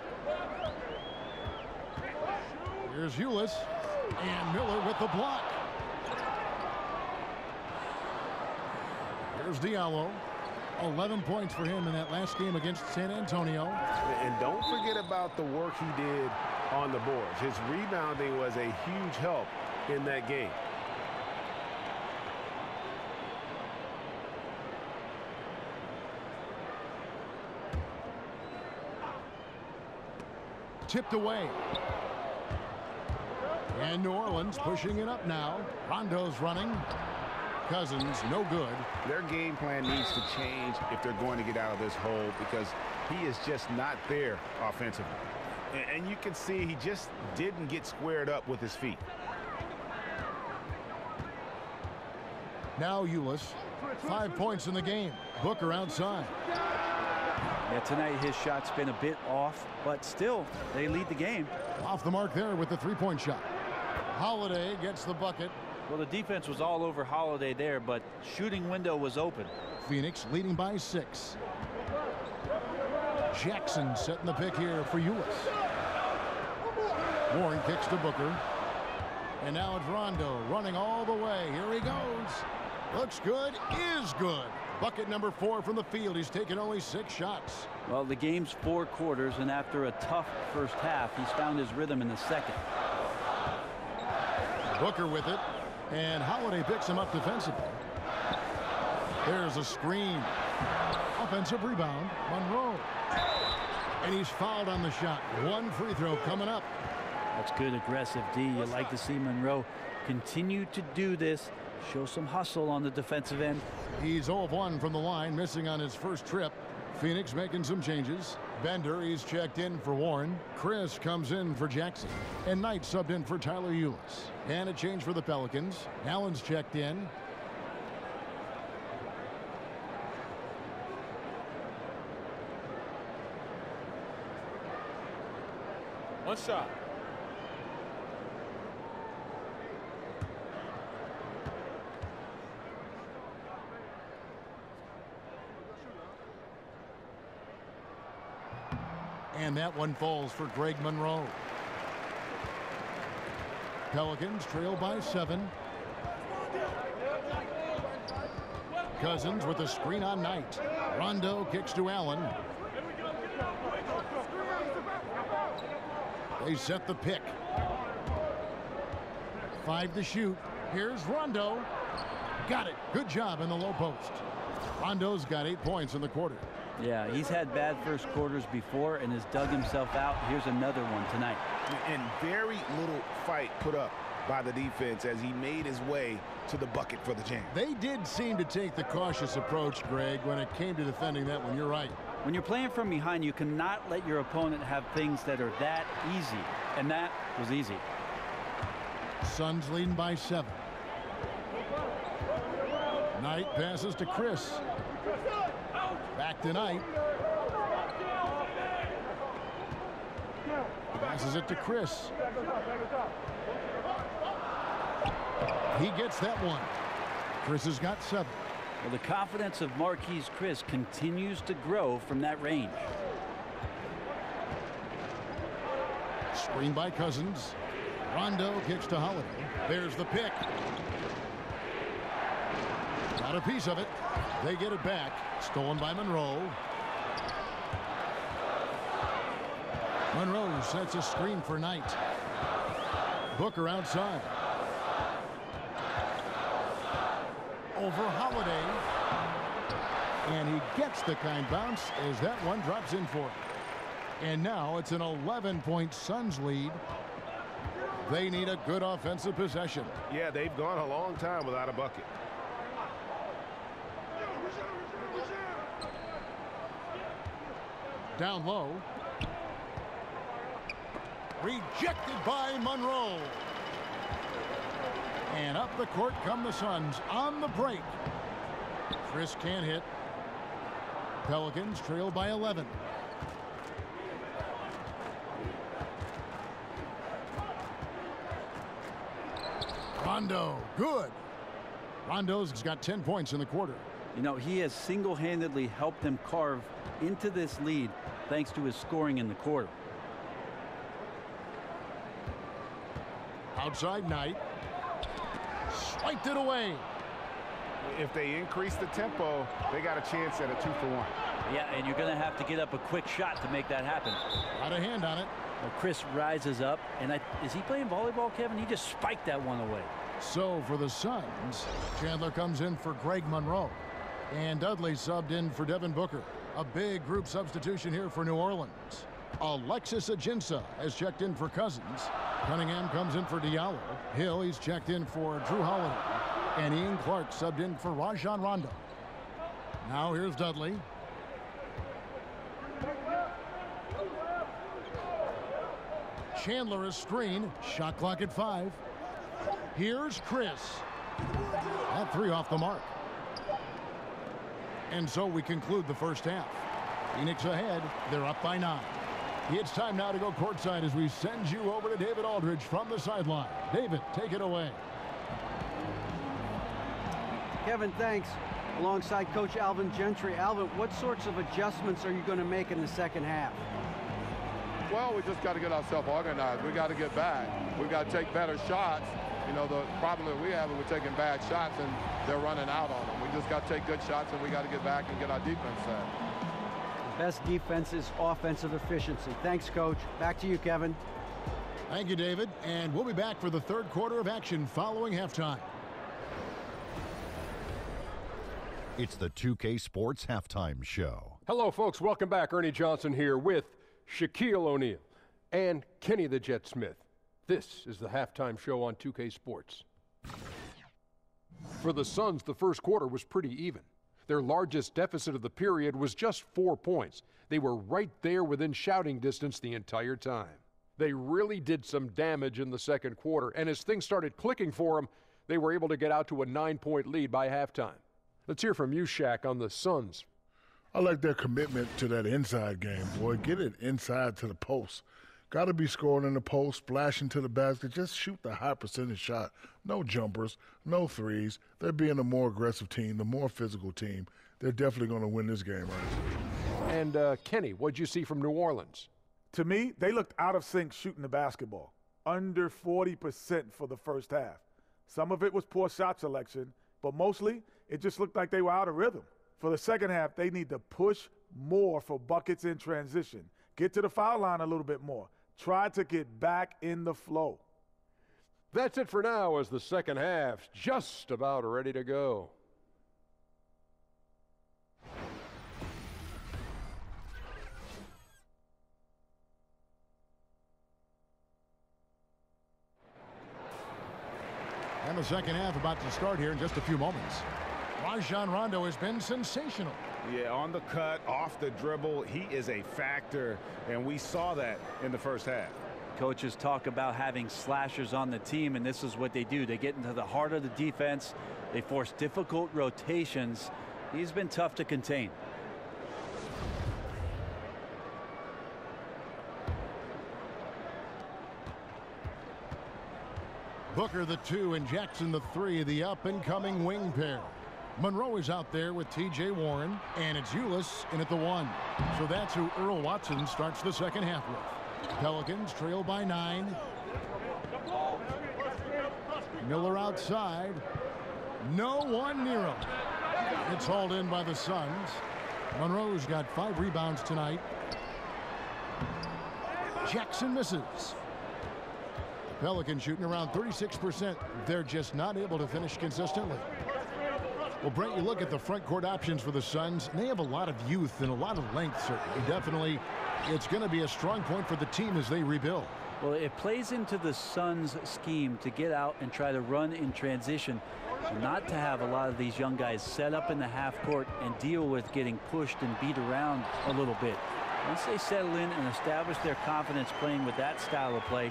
Here's Ulis. And Miller with the block. Here's Diallo. 11 points for him in that last game against San Antonio. And don't forget about the work he did on the boards. His rebounding was a huge help in that game. Tipped away. And New Orleans pushing it up now. Rondo's running. Cousins, no good. Their game plan needs to change if they're going to get out of this hole, because he is just not there offensively. And you can see he just didn't get squared up with his feet. Now Ulis, 5 points in the game. Booker outside. Yeah, tonight his shot's been a bit off, but still, they lead the game. Off the mark there with the three-point shot. Holiday gets the bucket. Well, the defense was all over Holiday there, but shooting window was open. Phoenix leading by 6. Jackson setting the pick here for Ulis. Warren kicks to Booker. And now it's Rondo running all the way. Here he goes. Looks good, is good. Bucket number 4 from the field. He's taken only 6 shots. Well, the game's 4 quarters, and after a tough first half, he's found his rhythm in the second. Booker with it, and Holiday picks him up defensively. There's a screen. Offensive rebound, Monroe. And he's fouled on the shot. 1 free throw coming up. That's good aggressive D. You like to see Monroe continue to do this show some hustle on the defensive end. He's 0 of 1 from the line, missing on his first trip. Phoenix making some changes. Bender, he's checked in for Warren. Chris comes in for Jackson. And Knight subbed in for Tyler Eulis. And a change for the Pelicans. Allen's checked in. One shot. And that one falls for Greg Monroe. Pelicans trail by 7. Cousins with a screen on Knight. Rondo kicks to Allen. They set the pick. 5 to shoot. Here's Rondo. Got it. Good job in the low post. Rondo's got 8 points in the quarter. Yeah, he's had bad first quarters before and has dug himself out. Here's another one tonight. And very little fight put up by the defense as he made his way to the bucket for the jam. They did seem to take the cautious approach, Greg, when it came to defending that one. You're right. When you're playing from behind, you cannot let your opponent have things that are that easy. And that was easy. Suns leading by 7. Knight passes to Chris. Back to Knight. Passes it to Chris. He gets that one. Chris has got 7. Well, the confidence of Marquise Chris continues to grow from that range. Screen by Cousins. Rondo kicks to Holiday. There's the pick. Got a piece of it. They get it back. Stolen by Monroe. Monroe sets a screen for Knight. Booker outside. Over Holiday. And he gets the kind bounce as that one drops in for him. And now it's an 11-point Suns lead. They need a good offensive possession. Yeah, they've gone a long time without a bucket. Down low. Rejected by Monroe. And up the court come the Suns on the break. Chris can't hit. Pelicans trail by 11. Rondo, good. Rondo's got 10 points in the quarter. You know, he has single-handedly helped them carve into this lead thanks to his scoring in the quarter. Outside Knight. Swiped it away. If they increase the tempo, they got a chance at a 2-for-1. Yeah, and you're going to have to get up a quick shot to make that happen. Got a hand on it. Well, Chris rises up, and is he playing volleyball, Kevin? He just spiked that one away. So for the Suns, Chandler comes in for Greg Monroe. And Dudley subbed in for Devin Booker. A big group substitution here for New Orleans. Alexis Ajinça has checked in for Cousins. Cunningham comes in for Diallo. Hill, he's checked in for Drew Holiday. And Ian Clark subbed in for Rajon Rondo. Now here's Dudley. Chandler is screen. Shot clock at 5. Here's Chris. That 3 off the mark. And so we conclude the first half. Phoenix ahead. They're up by 9. It's time now to go courtside as we send you over to David Aldridge from the sideline. David, take it away. Kevin, thanks. Alongside Coach Alvin Gentry. Alvin, what sorts of adjustments are you going to make in the second half? Well, we just got to get ourselves organized. We got to get back. We got to take better shots. You know, the problem that we have is we're taking bad shots and they're running out on them. We just got to take good shots and we got to get back and get our defense set. Best defense is offensive efficiency. Thanks, Coach. Back to you, Kevin. Thank you, David. And we'll be back for the third quarter of action following halftime. It's the 2K Sports Halftime Show. Hello, folks. Welcome back. Ernie Johnson here with Shaquille O'Neal and Kenny the Jet Smith. This is the halftime show on 2K Sports. For the Suns, the first quarter was pretty even. Their largest deficit of the period was just 4 points. They were right there within shouting distance the entire time. They really did some damage in the second quarter, and as things started clicking for them, they were able to get out to a 9-point lead by halftime. Let's hear from you, Shaq, on the Suns. I like their commitment to that inside game, boy. Get it inside to the post. Got to be scoring in the post, splashing to the basket. Just shoot the high percentage shot. No jumpers, no threes. They're being a more aggressive team, the more physical team. They're definitely going to win this game, right? And Kenny, what'd you see from New Orleans? To me, they looked out of sync shooting the basketball. Under 40% for the first half. Some of it was poor shot selection, but mostly it just looked like they were out of rhythm. For the second half, they need to push more for buckets in transition. Get to the foul line a little bit more. Try to get back in the flow. That's it for now as the second half's just about ready to go. And the second half about to start here in just a few moments. Rajon Rondo has been sensational. Yeah, on the cut, off the dribble, he is a factor, and we saw that in the first half. Coaches talk about having slashers on the team, and this is what they do. They get into the heart of the defense. They force difficult rotations. He's been tough to contain. Booker the 2 and Jackson the 3, the up-and-coming wing pair. Monroe is out there with T.J. Warren, and it's Ulis in at the 1. So that's who Earl Watson starts the second half with. Pelicans trail by 9. Miller outside. No one near him. It's hauled in by the Suns. Monroe's got 5 rebounds tonight. Jackson misses. The Pelicans shooting around 36%. They're just not able to finish consistently. Well, Brent, you look at the front court options for the Suns, and they have a lot of youth and a lot of length, certainly. Definitely, it's going to be a strong point for the team as they rebuild. Well, it plays into the Suns' scheme to get out and try to run in transition, not to have a lot of these young guys set up in the half court and deal with getting pushed and beat around a little bit. Once they settle in and establish their confidence playing with that style of play,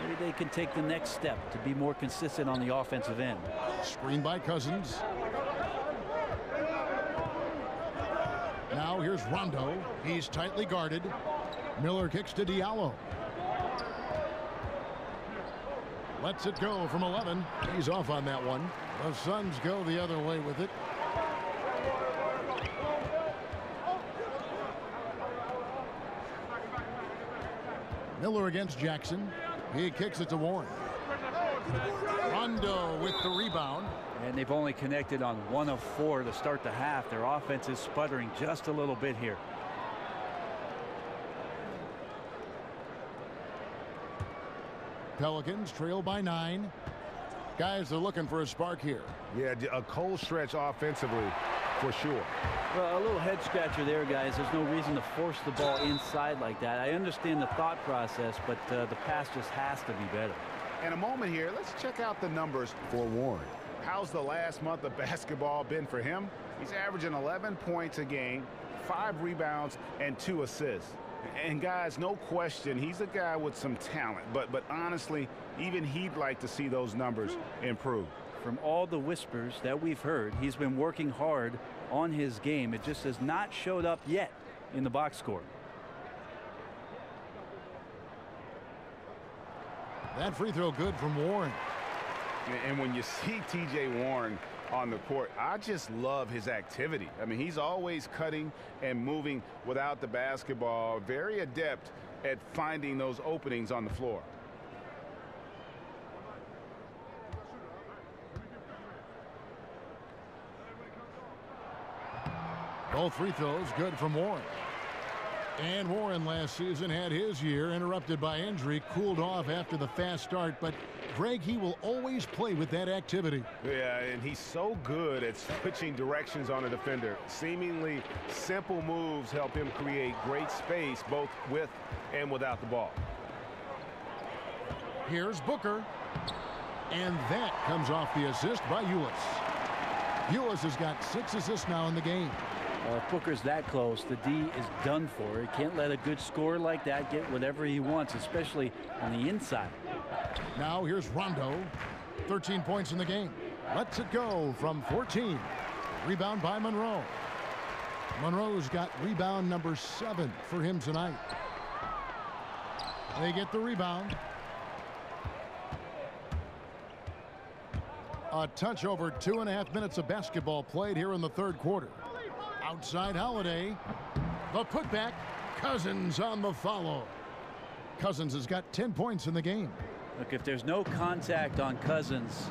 maybe they can take the next step to be more consistent on the offensive end. Screen by Cousins. Now here's Rondo. He's tightly guarded. Miller kicks to Diallo. Lets it go from 11. He's off on that one. The Suns go the other way with it. Miller against Jackson. He kicks it to Warren. Rondo with the rebound. And they've only connected on 1 of 4 to start the half. Their offense is sputtering just a little bit here. Pelicans trail by 9. Guys are looking for a spark here. Yeah, a cold stretch offensively for sure. Well, a little head scratcher there, guys. There's no reason to force the ball inside like that. I understand the thought process, but the pass just has to be better. In a moment here, let's check out the numbers for Warren. How's the last month of basketball been for him? He's averaging 11 points a game, 5 rebounds, and 2 assists. And guys, no question, he's a guy with some talent. But honestly, even he'd like to see those numbers improve. From all the whispers that we've heard, he's been working hard on his game. It just has not showed up yet in the box score. That free throw good from Warren. And when you see T.J. Warren on the court, I just love his activity. I mean, he's always cutting and moving without the basketball. Very adept at finding those openings on the floor. Both free throws good from Warren. And Warren last season had his year interrupted by injury, cooled off after the fast start, but Greg, he will always play with that activity. Yeah, and he's so good at switching directions on a defender. Seemingly simple moves help him create great space both with and without the ball. Here's Booker. And that comes off the assist by Ulis. Ulis has got 6 assists now in the game. If Booker's that close, the D is done for. He can't let a good scorer like that get whatever he wants, especially on the inside. Now here's Rondo. 13 points in the game. Lets it go from 14. Rebound by Monroe. Monroe's got rebound number 7 for him tonight. They get the rebound. A touch over 2.5 minutes of basketball played here in the third quarter. Outside Holiday. The putback. Cousins on the follow. Cousins has got 10 points in the game. Look, if there's no contact on Cousins,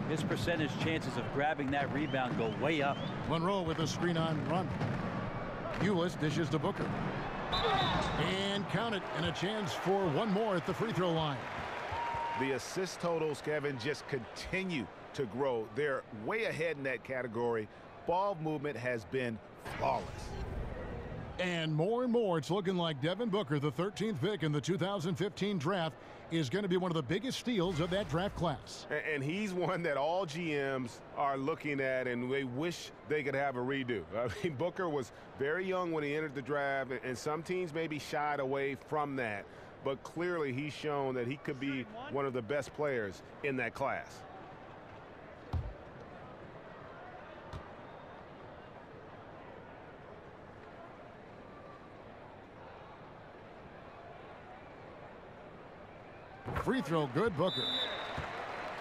his percentage chances of grabbing that rebound go way up. Monroe with a screen on run. Ulis dishes to Booker. And count it, and a chance for one more at the free throw line. The assist totals, Kevin, just continue to grow. They're way ahead in that category. Ball movement has been flawless. And more, it's looking like Devin Booker, the 13th pick in the 2015 draft, is going to be one of the biggest steals of that draft class. And he's one that all GMs are looking at, and they wish they could have a redo. I mean, Booker was very young when he entered the draft, and some teams maybe shied away from that. But clearly he's shown that he could be one of the best players in that class. Free throw good, Booker.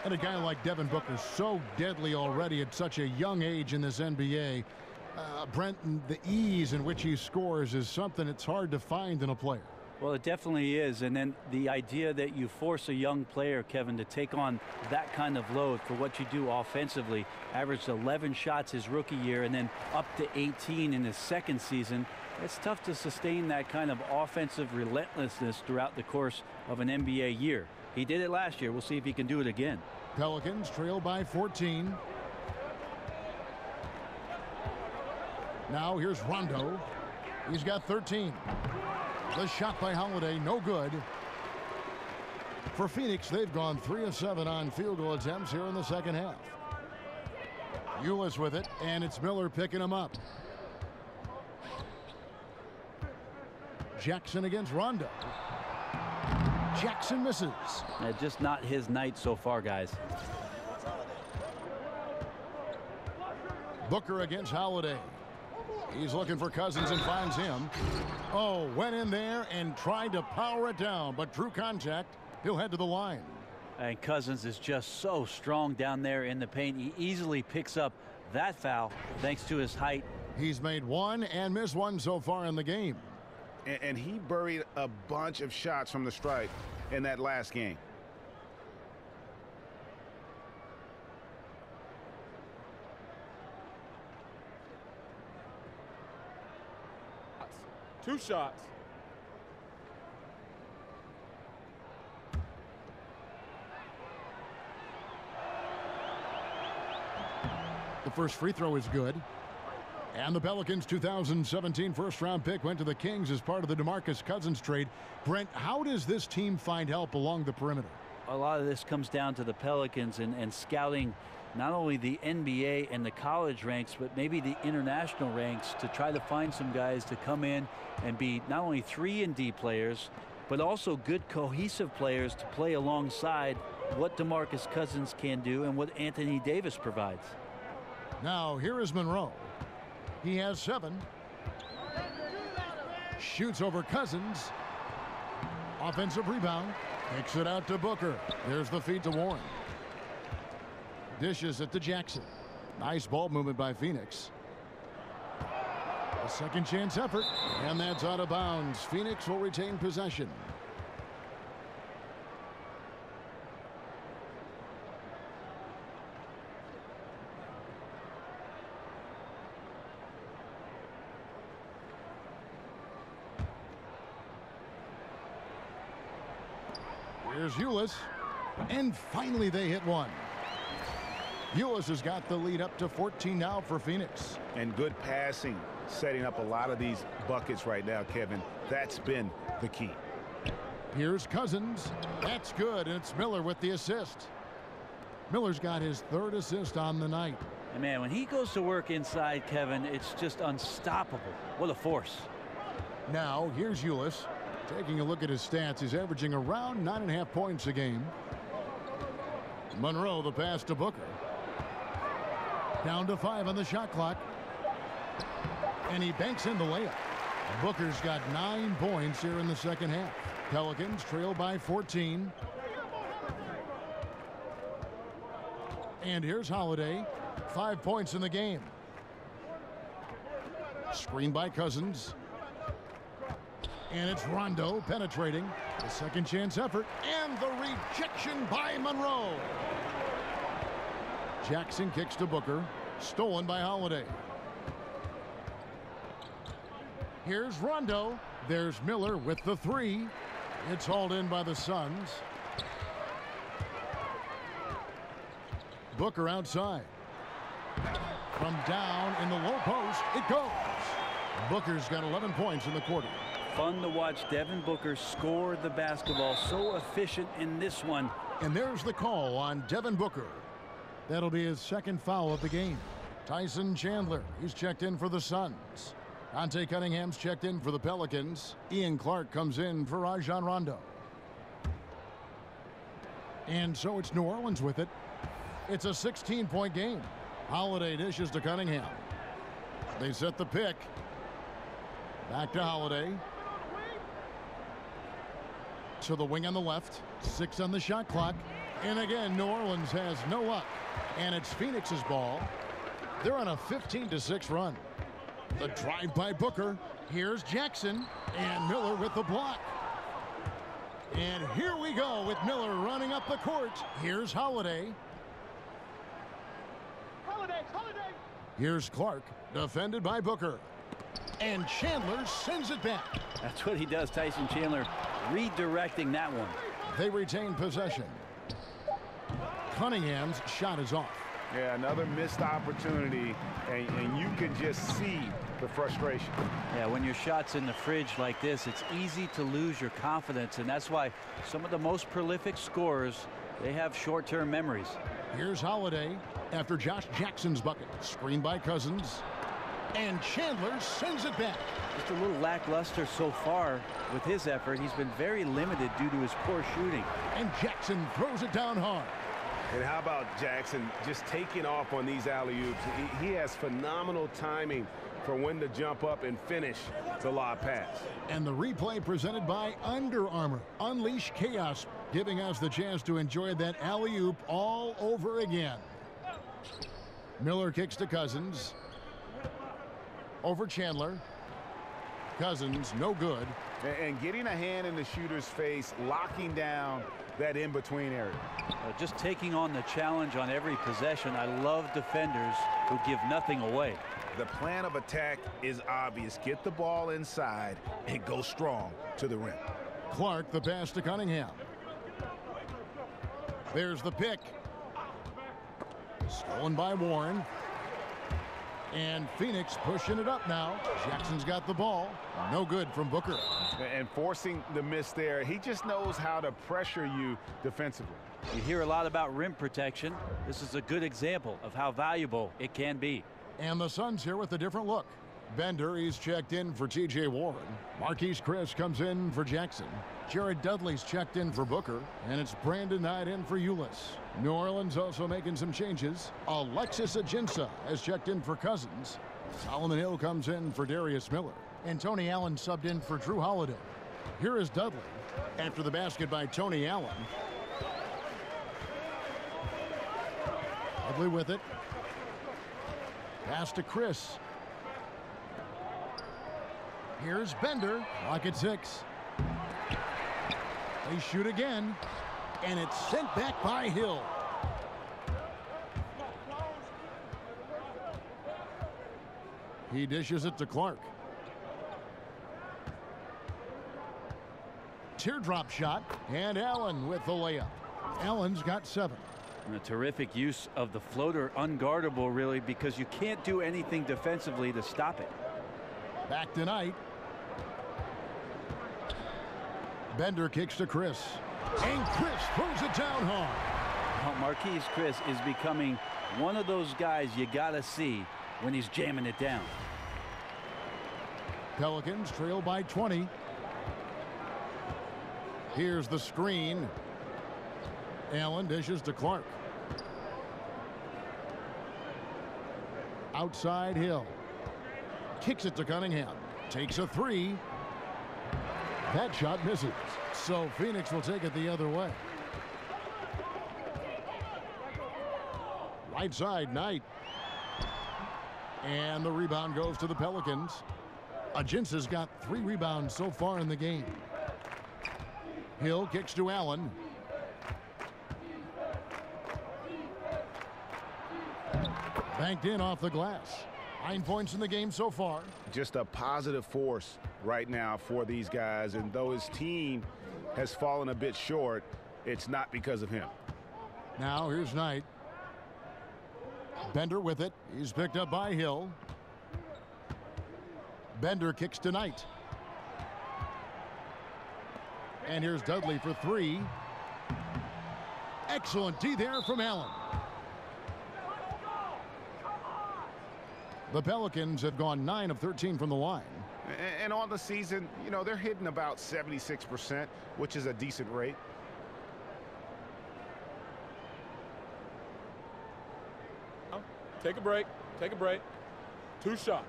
And a guy like Devin Booker, so deadly already at such a young age in this NBA. Brent, the ease in which he scores is something it's hard to find in a player. Well, it definitely is. And then the idea that you force a young player, Kevin, to take on that kind of load for what you do offensively, averaged 11 shots his rookie year and then up to 18 in his second season. It's tough to sustain that kind of offensive relentlessness throughout the course of an NBA year. He did it last year. We'll see if he can do it again. Pelicans trail by 14. Now here's Rondo. He's got 13. The shot by Holiday, no good. For Phoenix, they've gone 3 of 7 on field goal attempts here in the second half. Ulis with it, and it's Miller picking him up. Jackson against Rondo. Jackson misses. Just not his night so far, guys. Booker against Holiday. He's looking for Cousins and finds him. Oh, went in there and tried to power it down, but drew contact. He'll head to the line. And Cousins is just so strong down there in the paint. He easily picks up that foul thanks to his height. He's made one and missed one so far in the game. And he buried a bunch of shots from the stripe in that last game. Two shots. The first free throw is good. And the Pelicans' 2017 first-round pick went to the Kings as part of the DeMarcus Cousins trade. Brent, how does this team find help along the perimeter? A lot of this comes down to the Pelicans and scouting not only the NBA and the college ranks, but maybe the international ranks to try to find some guys to come in and be not only 3-and-D players, but also good cohesive players to play alongside what DeMarcus Cousins can do and what Anthony Davis provides. Now, here is Monroe. He has 7. Shoots over Cousins. Offensive rebound. Kicks it out to Booker. There's the feed to Warren. Dishes it to Jackson. Nice ball movement by Phoenix. A second chance effort, and that's out of bounds. Phoenix will retain possession. Here's Ulis, and finally they hit one. Ulis has got the lead up to 14 now for Phoenix. And good passing, setting up a lot of these buckets right now, Kevin. That's been the key. Here's Cousins. That's good, and it's Miller with the assist. Miller's got his 3rd assist on the night. And man, when he goes to work inside, Kevin, it's just unstoppable. What a force. Now, here's Ulis. Taking a look at his stats, he's averaging around 9.5 points a game. Monroe, the pass to Booker. Down to 5 on the shot clock. And he banks in the layup. Booker's got 9 points here in the second half. Pelicans trail by 14. And here's Holiday. 5 points in the game. Screen by Cousins. And it's Rondo penetrating. The second chance effort. And the rejection by Monroe. Jackson kicks to Booker. Stolen by Holiday. Here's Rondo. There's Miller with the 3. It's hauled in by the Suns. Booker outside. From down in the low post, it goes. Booker's got 11 points in the quarter. Fun to watch Devin Booker score the basketball. So efficient in this one. And there's the call on Devin Booker. That'll be his second foul of the game. Tyson Chandler, he's checked in for the Suns. Dante Cunningham's checked in for the Pelicans. Ian Clark comes in for Rajon Rondo. And so it's New Orleans with it. It's a 16-point game. Holiday dishes to Cunningham. They set the pick. Back to Holiday. To the wing on the left. 6 on the shot clock. And again, New Orleans has no luck. And it's Phoenix's ball. They're on a 15-6 run. The drive by Booker. Here's Jackson. And Miller with the block. And here we go with Miller running up the court. Here's Holiday. Here's Clark, defended by Booker. And Chandler sends it back. That's what he does, Tyson Chandler, redirecting that one. They retain possession. Cunningham's shot is off. Yeah, another missed opportunity, and you can just see the frustration. Yeah, when your shot's in the fridge like this, it's easy to lose your confidence, and that's why some of the most prolific scorers, they have short-term memories. Here's Holiday after Josh Jackson's bucket. Screen by Cousins. And Chandler sends it back. Just a little lackluster so far with his effort. He's been very limited due to his poor shooting. And Jackson throws it down hard. And how about Jackson just taking off on these alley-oops? He has phenomenal timing for when to jump up and finish the lob pass. And the replay presented by Under Armour. Unleash chaos, giving us the chance to enjoy that alley-oop all over again. Miller kicks to Cousins. Over Chandler. Cousins, no good. And getting a hand in the shooter's face, locking down that in-between area. Just taking on the challenge on every possession. I love defenders who give nothing away. The plan of attack is obvious. Get the ball inside and go strong to the rim. Clark, the pass to Cunningham. There's the pick. Stolen by Warren. And Phoenix pushing it up now. Jackson's got the ball. No good from Booker. And forcing the miss there. He just knows how to pressure you defensively. You hear a lot about rim protection. This is a good example of how valuable it can be. And the Suns here with a different look. Bender, he's checked in for T.J. Warren. Marquise Chris comes in for Jackson. Jared Dudley's checked in for Booker. And it's Brandon Knight in for Ulis. New Orleans also making some changes. Alexis Ajinça has checked in for Cousins. Solomon Hill comes in for Darius Miller. And Tony Allen subbed in for Drew Holiday. Here is Dudley after the basket by Tony Allen. Dudley with it. Pass to Chris. Here's Bender. Clock at 6. They shoot again. And it's sent back by Hill. He dishes it to Clark. Teardrop shot. And Allen with the layup. Allen's got 7. And a terrific use of the floater, unguardable really, because you can't do anything defensively to stop it. Back to Knight. Bender kicks to Chris. And Chris throws it down hard. Well, Marquise Chris is becoming one of those guys you got to see when he's jamming it down. Pelicans trail by 20. Here's the screen. Allen dishes to Clark. Outside Hill. Kicks it to Cunningham. Takes a three. That shot misses. So Phoenix will take it the other way. Right side, Knight. And the rebound goes to the Pelicans. Ajinsa's got 3 rebounds so far in the game. Hill kicks to Allen. Banked in off the glass. 9 points in the game so far. Just a positive force right now for these guys. And though his team has fallen a bit short, it's not because of him. Now here's Knight. Bender with it. He's picked up by Hill. Bender kicks to Knight. And here's Dudley for 3. Excellent D there from Allen. The Pelicans have gone 9 of 13 from the line. And on the season, you know, they're hitting about 76%, which is a decent rate. Take a break. Take a break. 2 shots.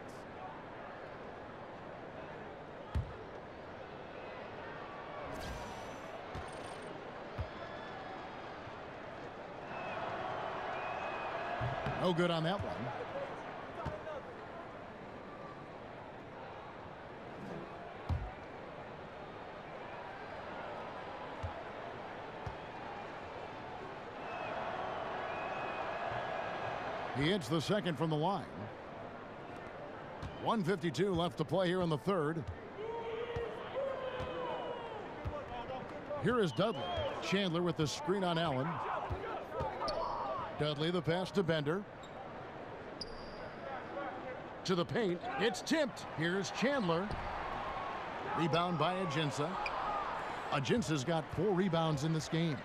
No good on that one. He hits the second from the line. 1:52 left to play here in the third. Here is Dudley. Chandler with the screen on Allen. Dudley the pass to Bender. To the paint. It's tipped. Here's Chandler. Rebound by Ajinsa. Ajinsa's got 4 rebounds in this game.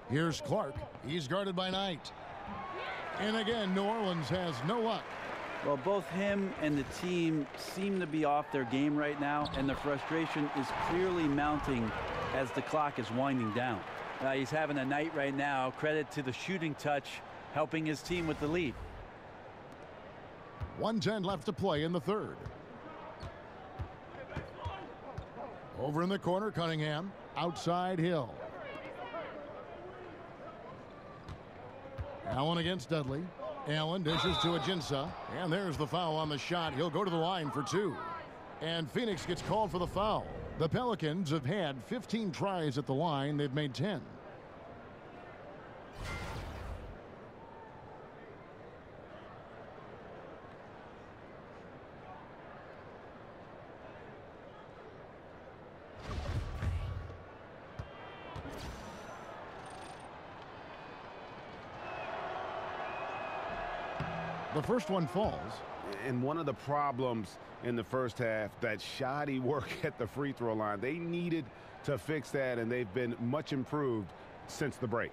Here's Clark. He's guarded by Knight. And again, New Orleans has no luck. Well, both him and the team seem to be off their game right now, and the frustration is clearly mounting as the clock is winding down. He's having a night right now. Credit to the shooting touch, helping his team with the lead. 1:10 left to play in the third. Over in the corner, Cunningham. Outside Hill. Allen against Dudley. Allen dishes to Ajinsa. And there's the foul on the shot. He'll go to the line for 2. And Phoenix gets called for the foul. The Pelicans have had 15 tries at the line. They've made 10. The first one falls. And one of the problems in the first half, that shoddy work at the free throw line. They needed to fix that, and they've been much improved since the break.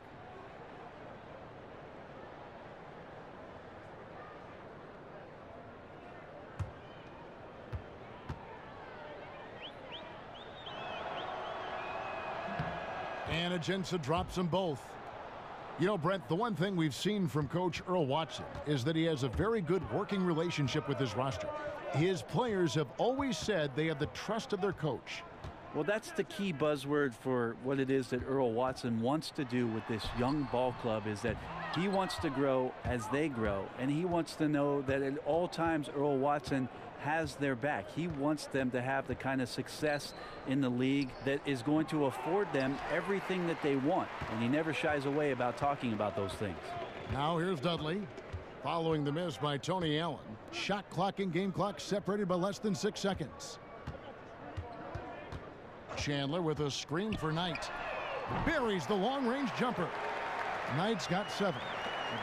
And Ajinsa drops them both. You know, Brent, the one thing we've seen from Coach Earl Watson is that he has a very good working relationship with his roster. His players have always said they have the trust of their coach. Well, that's the key buzzword for what it is that Earl Watson wants to do with this young ball club, is that he wants to grow as they grow, and he wants to know that at all times Earl Watson has their back. He wants them to have the kind of success in the league that is going to afford them everything that they want, and he never shies away about talking about those things. Now here's Dudley following the miss by Tony Allen. Shot clock and game clock separated by less than 6 seconds. Chandler with a screen for Knight. Buries the long-range jumper. Knight's got 7.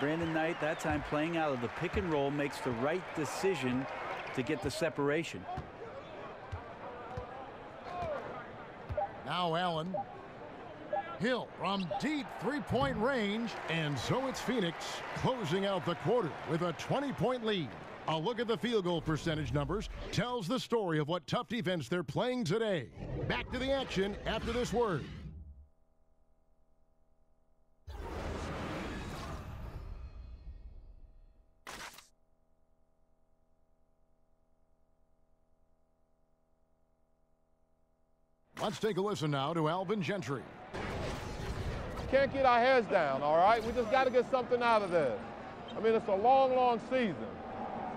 Brandon Knight, that time playing out of the pick and roll, makes the right decision to get the separation. Now Allen. Hill from deep three-point range. And so it's Phoenix closing out the quarter with a 20-point lead. A look at the field goal percentage numbers tells the story of what tough defense they're playing today. Back to the action after this word. Let's take a listen now to Alvin Gentry. Can't get our heads down, all right? We just got to get something out of this. I mean, it's a long, long season.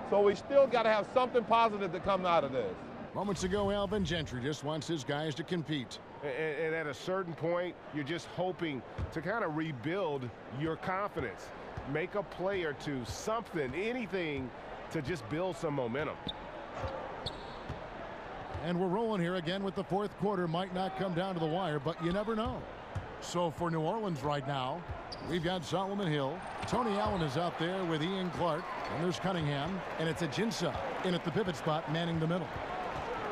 So we still got to have something positive to come out of this. Moments ago, Alvin Gentry just wants his guys to compete. And at a certain point, you're just hoping to kind of rebuild your confidence. Make a play or two, something, anything to just build some momentum. And we're rolling here again with the fourth quarter. Might not come down to the wire, but you never know. So for New Orleans right now, we've got Solomon Hill. Tony Allen is out there with Ian Clark. And there's Cunningham. And it's Ajinça in at the pivot spot, manning the middle.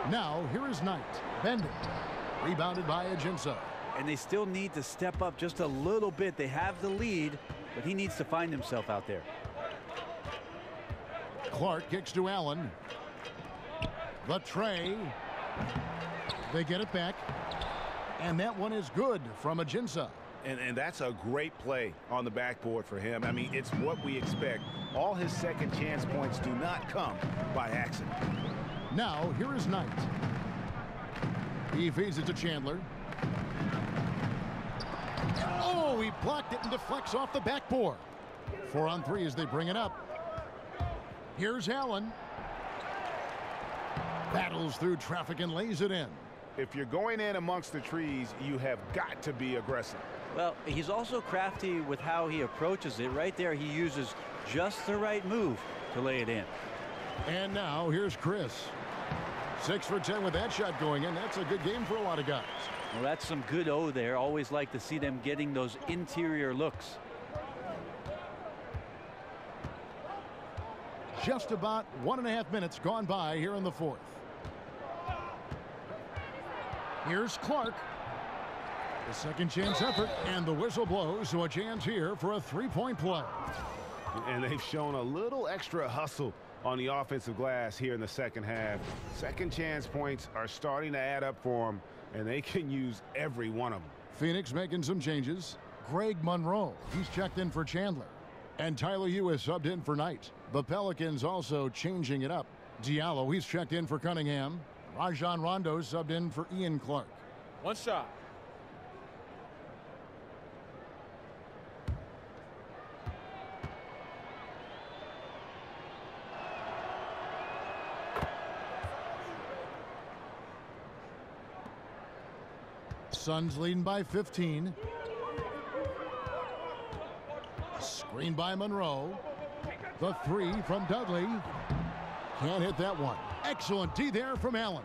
Now, here is Knight. Bending. Rebounded by Ajinça. And they still need to step up just a little bit. They have the lead, but he needs to find himself out there. Clark kicks to Allen. The tray. They get it back. And that one is good from Ajinça. And that's a great play on the backboard for him. I mean, it's what we expect. All his second chance points do not come by accident. Now, here is Knight. He feeds it to Chandler. Oh, he blocked it and deflects off the backboard. 4 on 3 as they bring it up. Here's Allen. Battles through traffic and lays it in. If you're going in amongst the trees, you have got to be aggressive. Well, he's also crafty with how he approaches it. Right there, he uses just the right move to lay it in. And now, here's Chris. 6 for 10 with that shot going in. That's a good game for a lot of guys. Well, that's some good O there. Always like to see them getting those interior looks. Just about 1.5 minutes gone by here in the fourth. Here's Clark. The second chance effort, and the whistle blows, so a chance here for a three-point play. And they've shown a little extra hustle on the offensive glass here in the second half. Second chance points are starting to add up for them, and they can use every one of them. Phoenix making some changes. Greg Monroe, he's checked in for Chandler. And Tyler Ewis subbed in for Knight. The Pelicans also changing it up. Diallo, he's checked in for Cunningham. Rajon Rondo subbed in for Ian Clark. One shot. Suns leading by 15. Screen by Monroe. The three from Dudley. Can't hit that one. Excellent D there from Allen.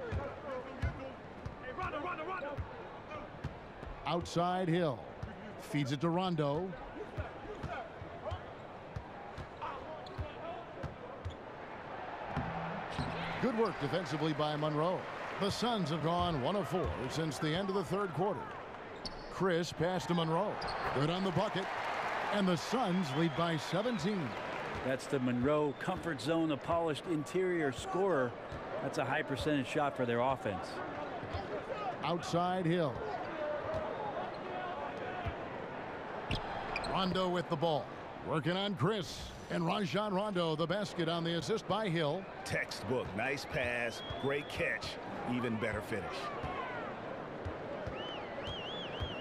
Outside Hill. Feeds it to Rondo. Good work defensively by Monroe. The Suns have gone 1 of 4 since the end of the third quarter. Chris passed to Monroe. Good on the bucket. And the Suns lead by 17. That's the Monroe comfort zone, a polished interior scorer. That's a high percentage shot for their offense. Outside Hill. Rondo with the ball. Working on Chris. And Rajon Rondo, the basket on the assist by Hill. Textbook. Nice pass. Great catch. Even better finish.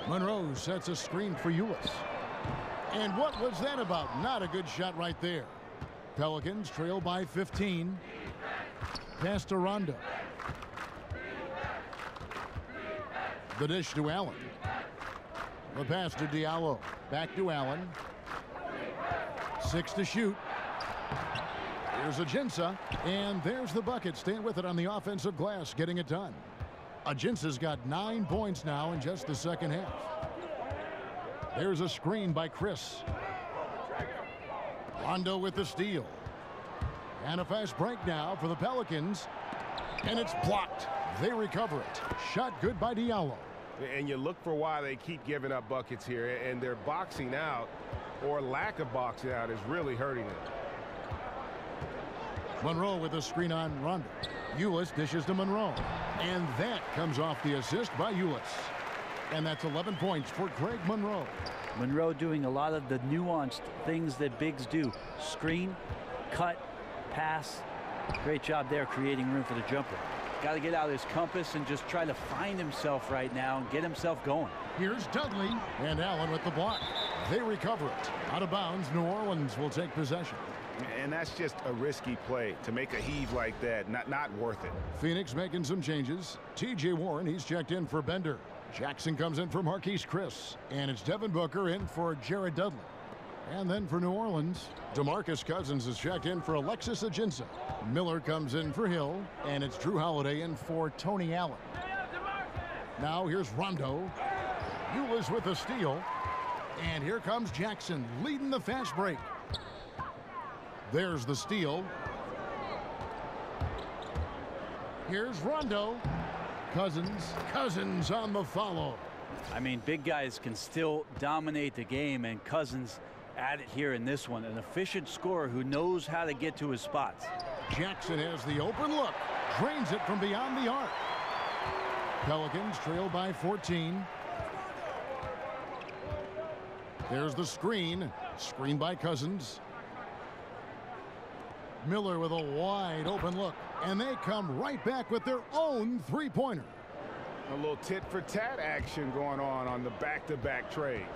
Monroe sets a screen for Ewis. And what was that about? Not a good shot right there. Pelicans trail by 15. Pass to Rondo. The dish to Allen. The pass to Diallo. Back to Allen. 6 to shoot. Here's Ajinça. And there's the bucket. Staying with it on the offensive glass. Getting it done. Ajinça's got 9 points now in just the second half. There's a screen by Chris. Rondo with the steal. And a fast break now for the Pelicans. And it's blocked. They recover it. Shot good by Diallo. And you look for why they keep giving up buckets here, and their boxing out or lack of boxing out is really hurting them. Monroe with a screen on Rondo. Ulis dishes to Monroe. And that comes off the assist by Ulis. And that's 11 points for Greg Monroe. Monroe doing a lot of the nuanced things that bigs do. Screen, cut, pass. Great job there creating room for the jumper. Got to get out of his compass and just try to find himself right now and get himself going. Here's Dudley and Allen with the block. They recover it. Out of bounds, New Orleans will take possession. And that's just a risky play. To make a heave like that, not worth it. Phoenix making some changes. T.J. Warren, he's checked in for Bender. Jackson comes in for Marquise Chris. And it's Devin Booker in for Jared Dudley. And then for New Orleans, DeMarcus Cousins is checked in for Alexis Ajinça. Miller comes in for Hill, and it's Drew Holiday in for Tony Allen. Now here's Rondo. Ulis with a steal. And here comes Jackson leading the fast break. There's the steal. Here's Rondo. Cousins on the follow. I mean, big guys can still dominate the game, and Cousins at it here in this one. An efficient scorer who knows how to get to his spots. Jackson has the open look. Drains it from beyond the arc. Pelicans trail by 14. There's the screen. Screen by Cousins. Miller with a wide open look. And they come right back with their own three-pointer. A little tit-for-tat action going on the back-to-back trades.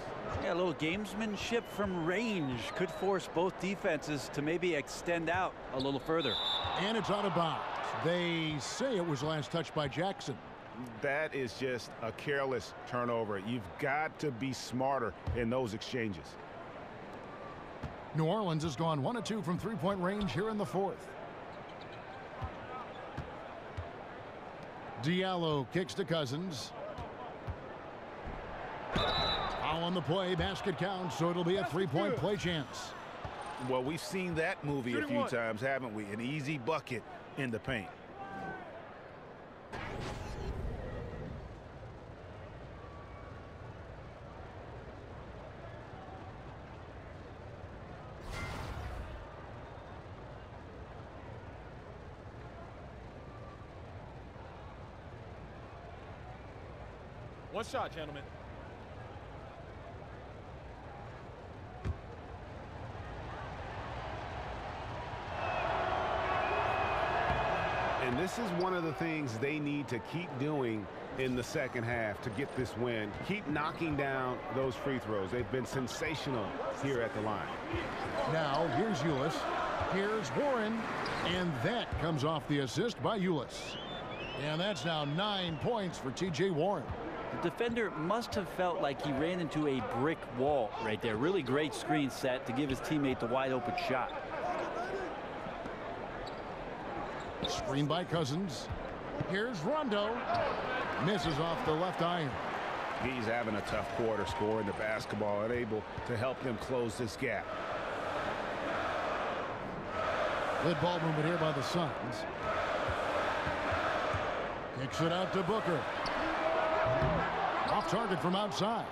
Yeah, a little gamesmanship from range could force both defenses to maybe extend out a little further. And it's out of bounds. They say it was last touched by Jackson. That is just a careless turnover. You've got to be smarter in those exchanges. New Orleans has gone 1 of 2 from three-point range here in the fourth. Diallo kicks to Cousins. Foul on the play, basket counts, so it'll be a three-point play chance. Well, we've seen that movie a few times, haven't we? An easy bucket in the paint. One shot, gentlemen. And this is one of the things they need to keep doing in the second half to get this win. Keep knocking down those free throws. They've been sensational here at the line. Now, here's Ulis. Here's Warren. And that comes off the assist by Ulis. And that's now 9 points for T.J. Warren. The defender must have felt like he ran into a brick wall right there. Really great screen set to give his teammate the wide open shot. Screen by Cousins. Here's Rondo. Misses off the left iron. He's having a tough quarter, scoring the basketball and able to help them close this gap. Good ball movement here by the Suns. Kicks it out to Booker. Off target from outside.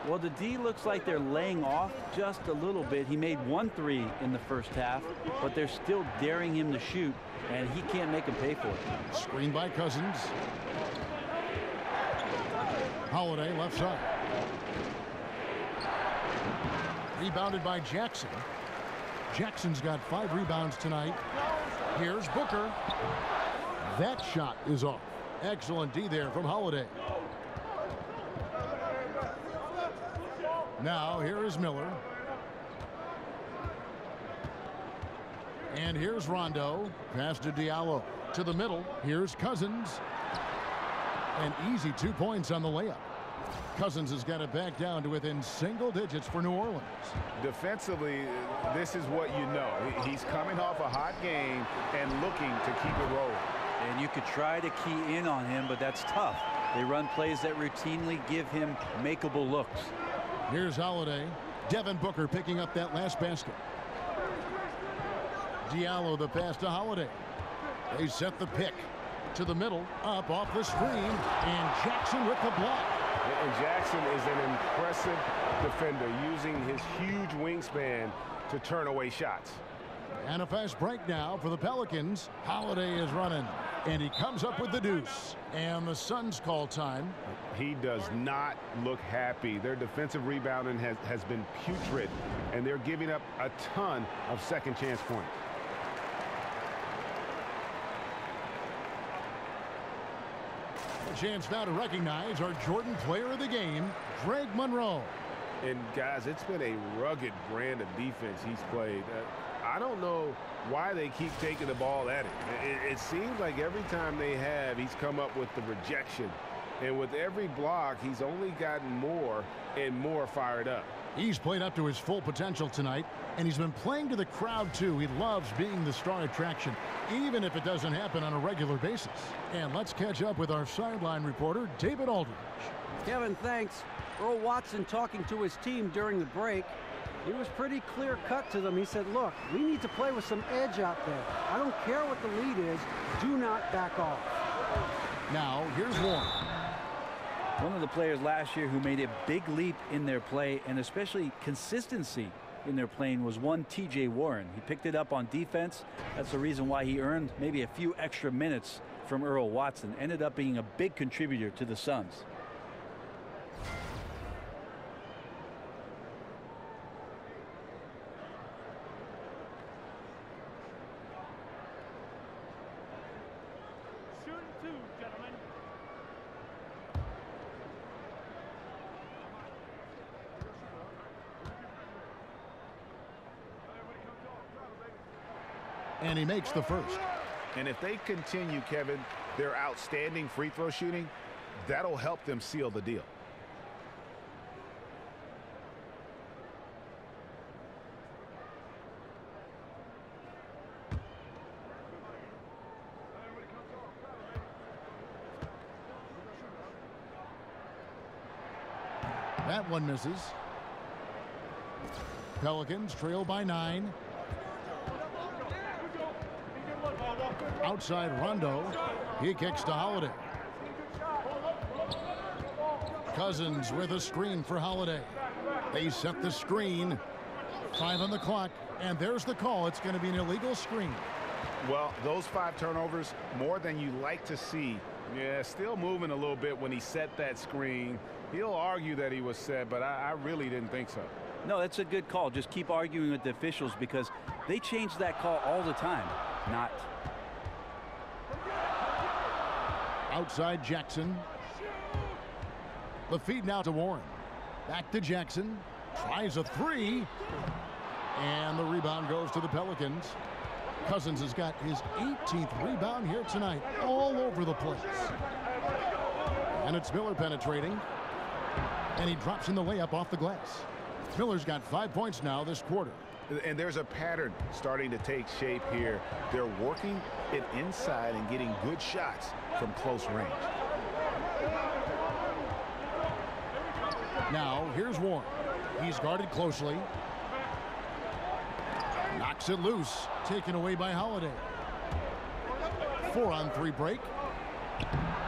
Well, the D looks like they're laying off just a little bit. He made 1 3 in the first half, but they're still daring him to shoot, and he can't make him pay for it. Screen by Cousins. Holiday left side. Rebounded by Jackson. Jackson's got 5 rebounds tonight. Here's Booker. That shot is off. Excellent D there from Holiday. Now here is Miller. And here's Rondo. Pass to Diallo. To the middle. Here's Cousins. An easy 2 points on the layup. Cousins has got it back down to within single digits for New Orleans. Defensively, this is what you know. He's coming off a hot game and looking to keep it rolling. And you could try to key in on him, but that's tough. They run plays that routinely give him makeable looks. Here's Holiday. Devin Booker picking up that last basket. Diallo the pass to Holiday. They set the pick to the middle, up off the screen, and Jackson with the block. And Jackson is an impressive defender, using his huge wingspan to turn away shots. And a fast break now for the Pelicans. Holiday is running, and he comes up with the deuce. And the Suns call time. He does not look happy. Their defensive rebounding has been putrid, and they're giving up a ton of second chance points. A chance now to recognize our Jordan player of the game, Greg Monroe. And guys, it's been a rugged brand of defense he's played. I don't know why they keep taking the ball at him. It seems like every time they have, he's come up with the rejection. And with every block, he's only gotten more and more fired up. He's played up to his full potential tonight, and he's been playing to the crowd, too. He loves being the star attraction, even if it doesn't happen on a regular basis. And let's catch up with our sideline reporter, David Aldridge. Kevin, thanks. Earl Watson talking to his team during the break. He was pretty clear-cut to them. He said, look, we need to play with some edge out there. I don't care what the lead is. Do not back off. Now, here's Warren. One of the players last year who made a big leap in their play, and especially consistency in their playing, was one TJ Warren. He picked it up on defense. That's the reason why he earned maybe a few extra minutes from Earl Watson. Ended up being a big contributor to the Suns. And he makes the first. And if they continue, Kevin, their outstanding free throw shooting, that'll help them seal the deal. That one misses. Pelicans trail by 9. Outside Rondo. He kicks to Holiday. Cousins with a screen for Holiday. They set the screen. 5 on the clock. And there's the call. It's going to be an illegal screen. Well, those 5 turnovers, more than you like to see. Yeah, still moving a little bit when he set that screen. He'll argue that he was set, but I really didn't think so. No, that's a good call. Just keep arguing with the officials because they change that call all the time. Not. Outside Jackson. The feed now to Warren. Back to Jackson. Tries a 3. And the rebound goes to the Pelicans. Cousins has got his 18th rebound here tonight. All over the place. And it's Miller penetrating. And he drops in the layup off the glass. Miller's got 5 points now this quarter. And there's a pattern starting to take shape here. They're working it inside and getting good shots from close range. Now, here's Warren. He's guarded closely. Knocks it loose. Taken away by Holiday. 4-on-3 break.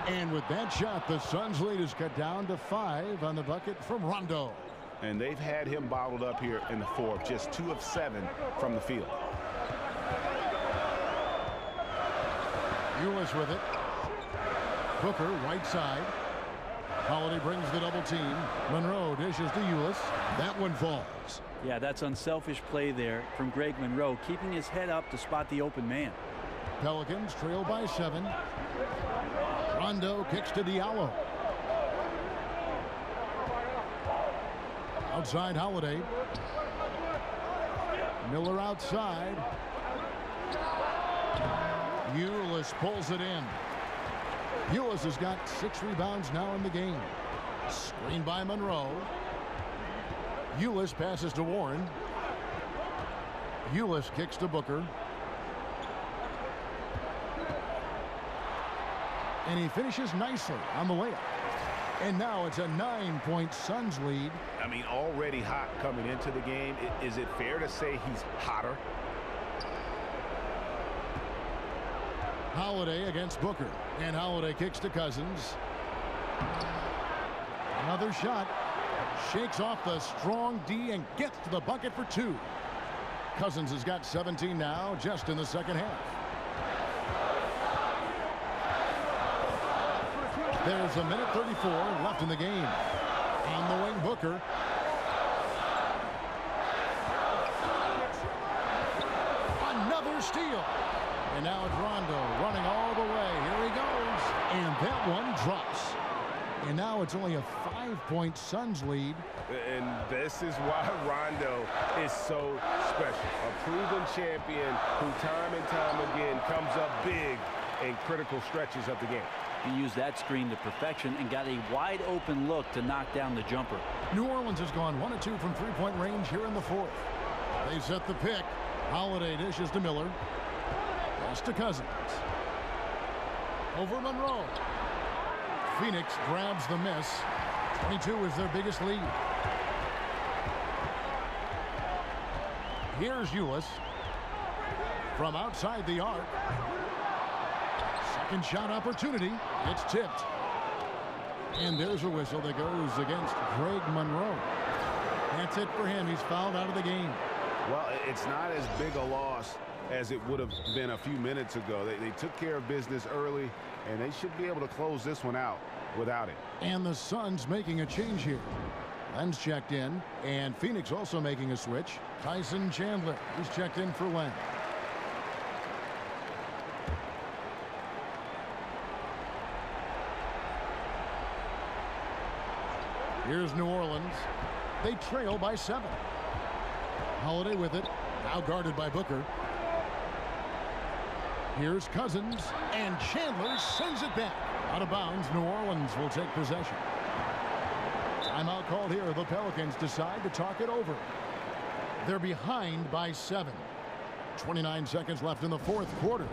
And with that shot, the Suns' lead is cut down to 5 on the bucket from Rondo. And they've had him bottled up here in the 4th, just 2 of 7 from the field. Ulis with it. Booker, right side. Holiday brings the double team. Monroe dishes to Ulis. That one falls. Yeah, that's unselfish play there from Greg Monroe, keeping his head up to spot the open man. Pelicans trail by 7. Rondo kicks to Diallo. Outside Holiday. Miller outside. Ulis pulls it in. Ulis has got 6 rebounds now in the game. Screen by Monroe. Ulis passes to Warren. Ulis kicks to Booker. And he finishes nicely on the layup. And now it's a 9-point Suns lead. I mean, already hot coming into the game. Is it fair to say he's hotter? Holiday against Booker. And Holiday kicks to Cousins. Another shot. Shakes off the strong D and gets to the bucket for 2. Cousins has got 17 now, just in the second half. There's a minute 34 left in the game. On the wing, Booker. Another steal. And now it's Rondo running all the way. Here he goes. And that one drops. And now it's only a 5-point Suns lead. And this is why Rondo is so special. A proven champion who time and time again comes up big in critical stretches of the game. He used that screen to perfection and got a wide open look to knock down the jumper. New Orleans has gone 1 of 2 from 3-point range here in the 4th. They set the pick. Holiday dishes to Miller. Pass to Cousins. Over Monroe. Phoenix grabs the miss. 22 is their biggest lead. Here's Ulis from outside the arc. Second shot opportunity. It's tipped. And there's a whistle that goes against Greg Monroe. That's it for him. He's fouled out of the game. Well, it's not as big a loss as it would have been a few minutes ago. They took care of business early, and they should be able to close this one out without it. And the Suns making a change here. Len's checked in, and Phoenix also making a switch. Tyson Chandler, he's checked in for Len. Here's New Orleans. They trail by 7. Holiday with it, now guarded by Booker. Here's Cousins, and Chandler sends it back. Out of bounds, New Orleans will take possession. Timeout called here. The Pelicans decide to talk it over. They're behind by 7. 29 seconds left in the 4th quarter.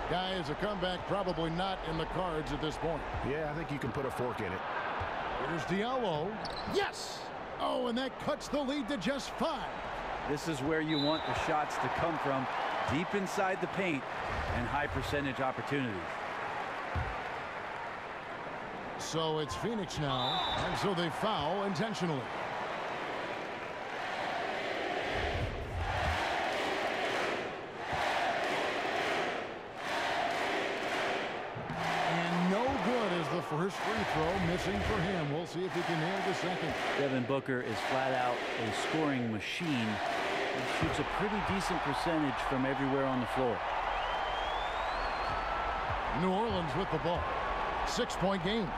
Guys, a comeback probably not in the cards at this point. Yeah, I think you can put a fork in it. Here's Diallo. Yes! Oh, and that cuts the lead to just 5. This is where you want the shots to come from, deep inside the paint and high percentage opportunities. So it's Phoenix now, and so they foul intentionally. The first free throw missing for him. We'll see if he can nail the second. Devin Booker is flat out a scoring machine. He shoots a pretty decent percentage from everywhere on the floor. New Orleans with the ball. 6-point game.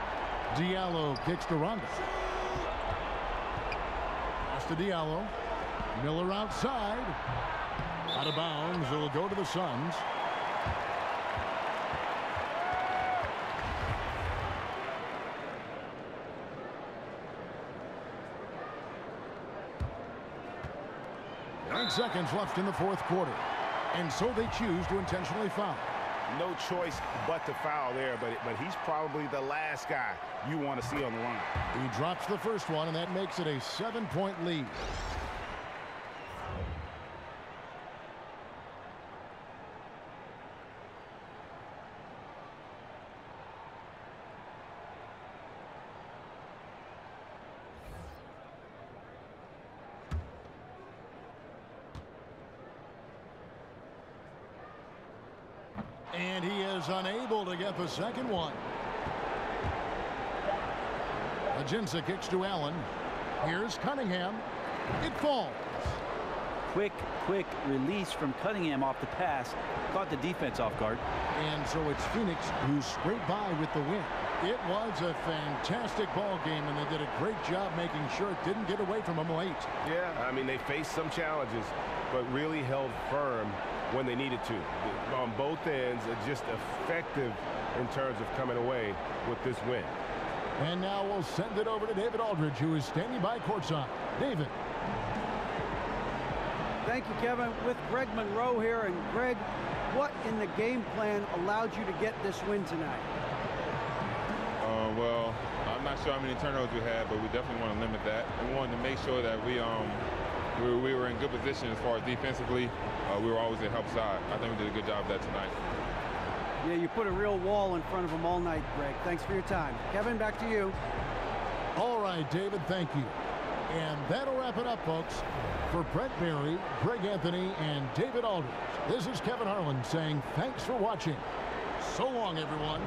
Diallo kicks to Rondo. Pass to Diallo. Miller outside. Out of bounds. It'll go to the Suns. Seconds left in the 4th quarter, and so they choose to intentionally foul. No choice but to foul there, but he's probably the last guy you want to see on the line. He drops the first one, and that makes it a 7-point lead. And he is unable to get the second one. Ajinça kicks to Allen. Here's Cunningham. It falls. Quick release from Cunningham off the pass. Caught the defense off guard. And so it's Phoenix who scraped by with the win. It was a fantastic ball game, and they did a great job making sure it didn't get away from them late. Yeah, I mean, they faced some challenges, but really held firm when they needed to. On both ends, just effective in terms of coming away with this win. And now we'll send it over to David Aldridge, who is standing by courtside. David. Thank you, Kevin. With Greg Monroe here. And Greg, what in the game plan allowed you to get this win tonight? Well, I'm not sure how many turnovers we had, but we definitely want to limit that. We wanted to make sure that we were in good position as far as defensively. We were always a help side. I think we did a good job of that tonight. Yeah, you put a real wall in front of them all night, Greg. Thanks for your time. Kevin, back to you. All right, David, thank you. And that'll wrap it up, folks. For Brent Barry, Greg Anthony, and David Aldridge, this is Kevin Harlan saying thanks for watching. So long, everyone.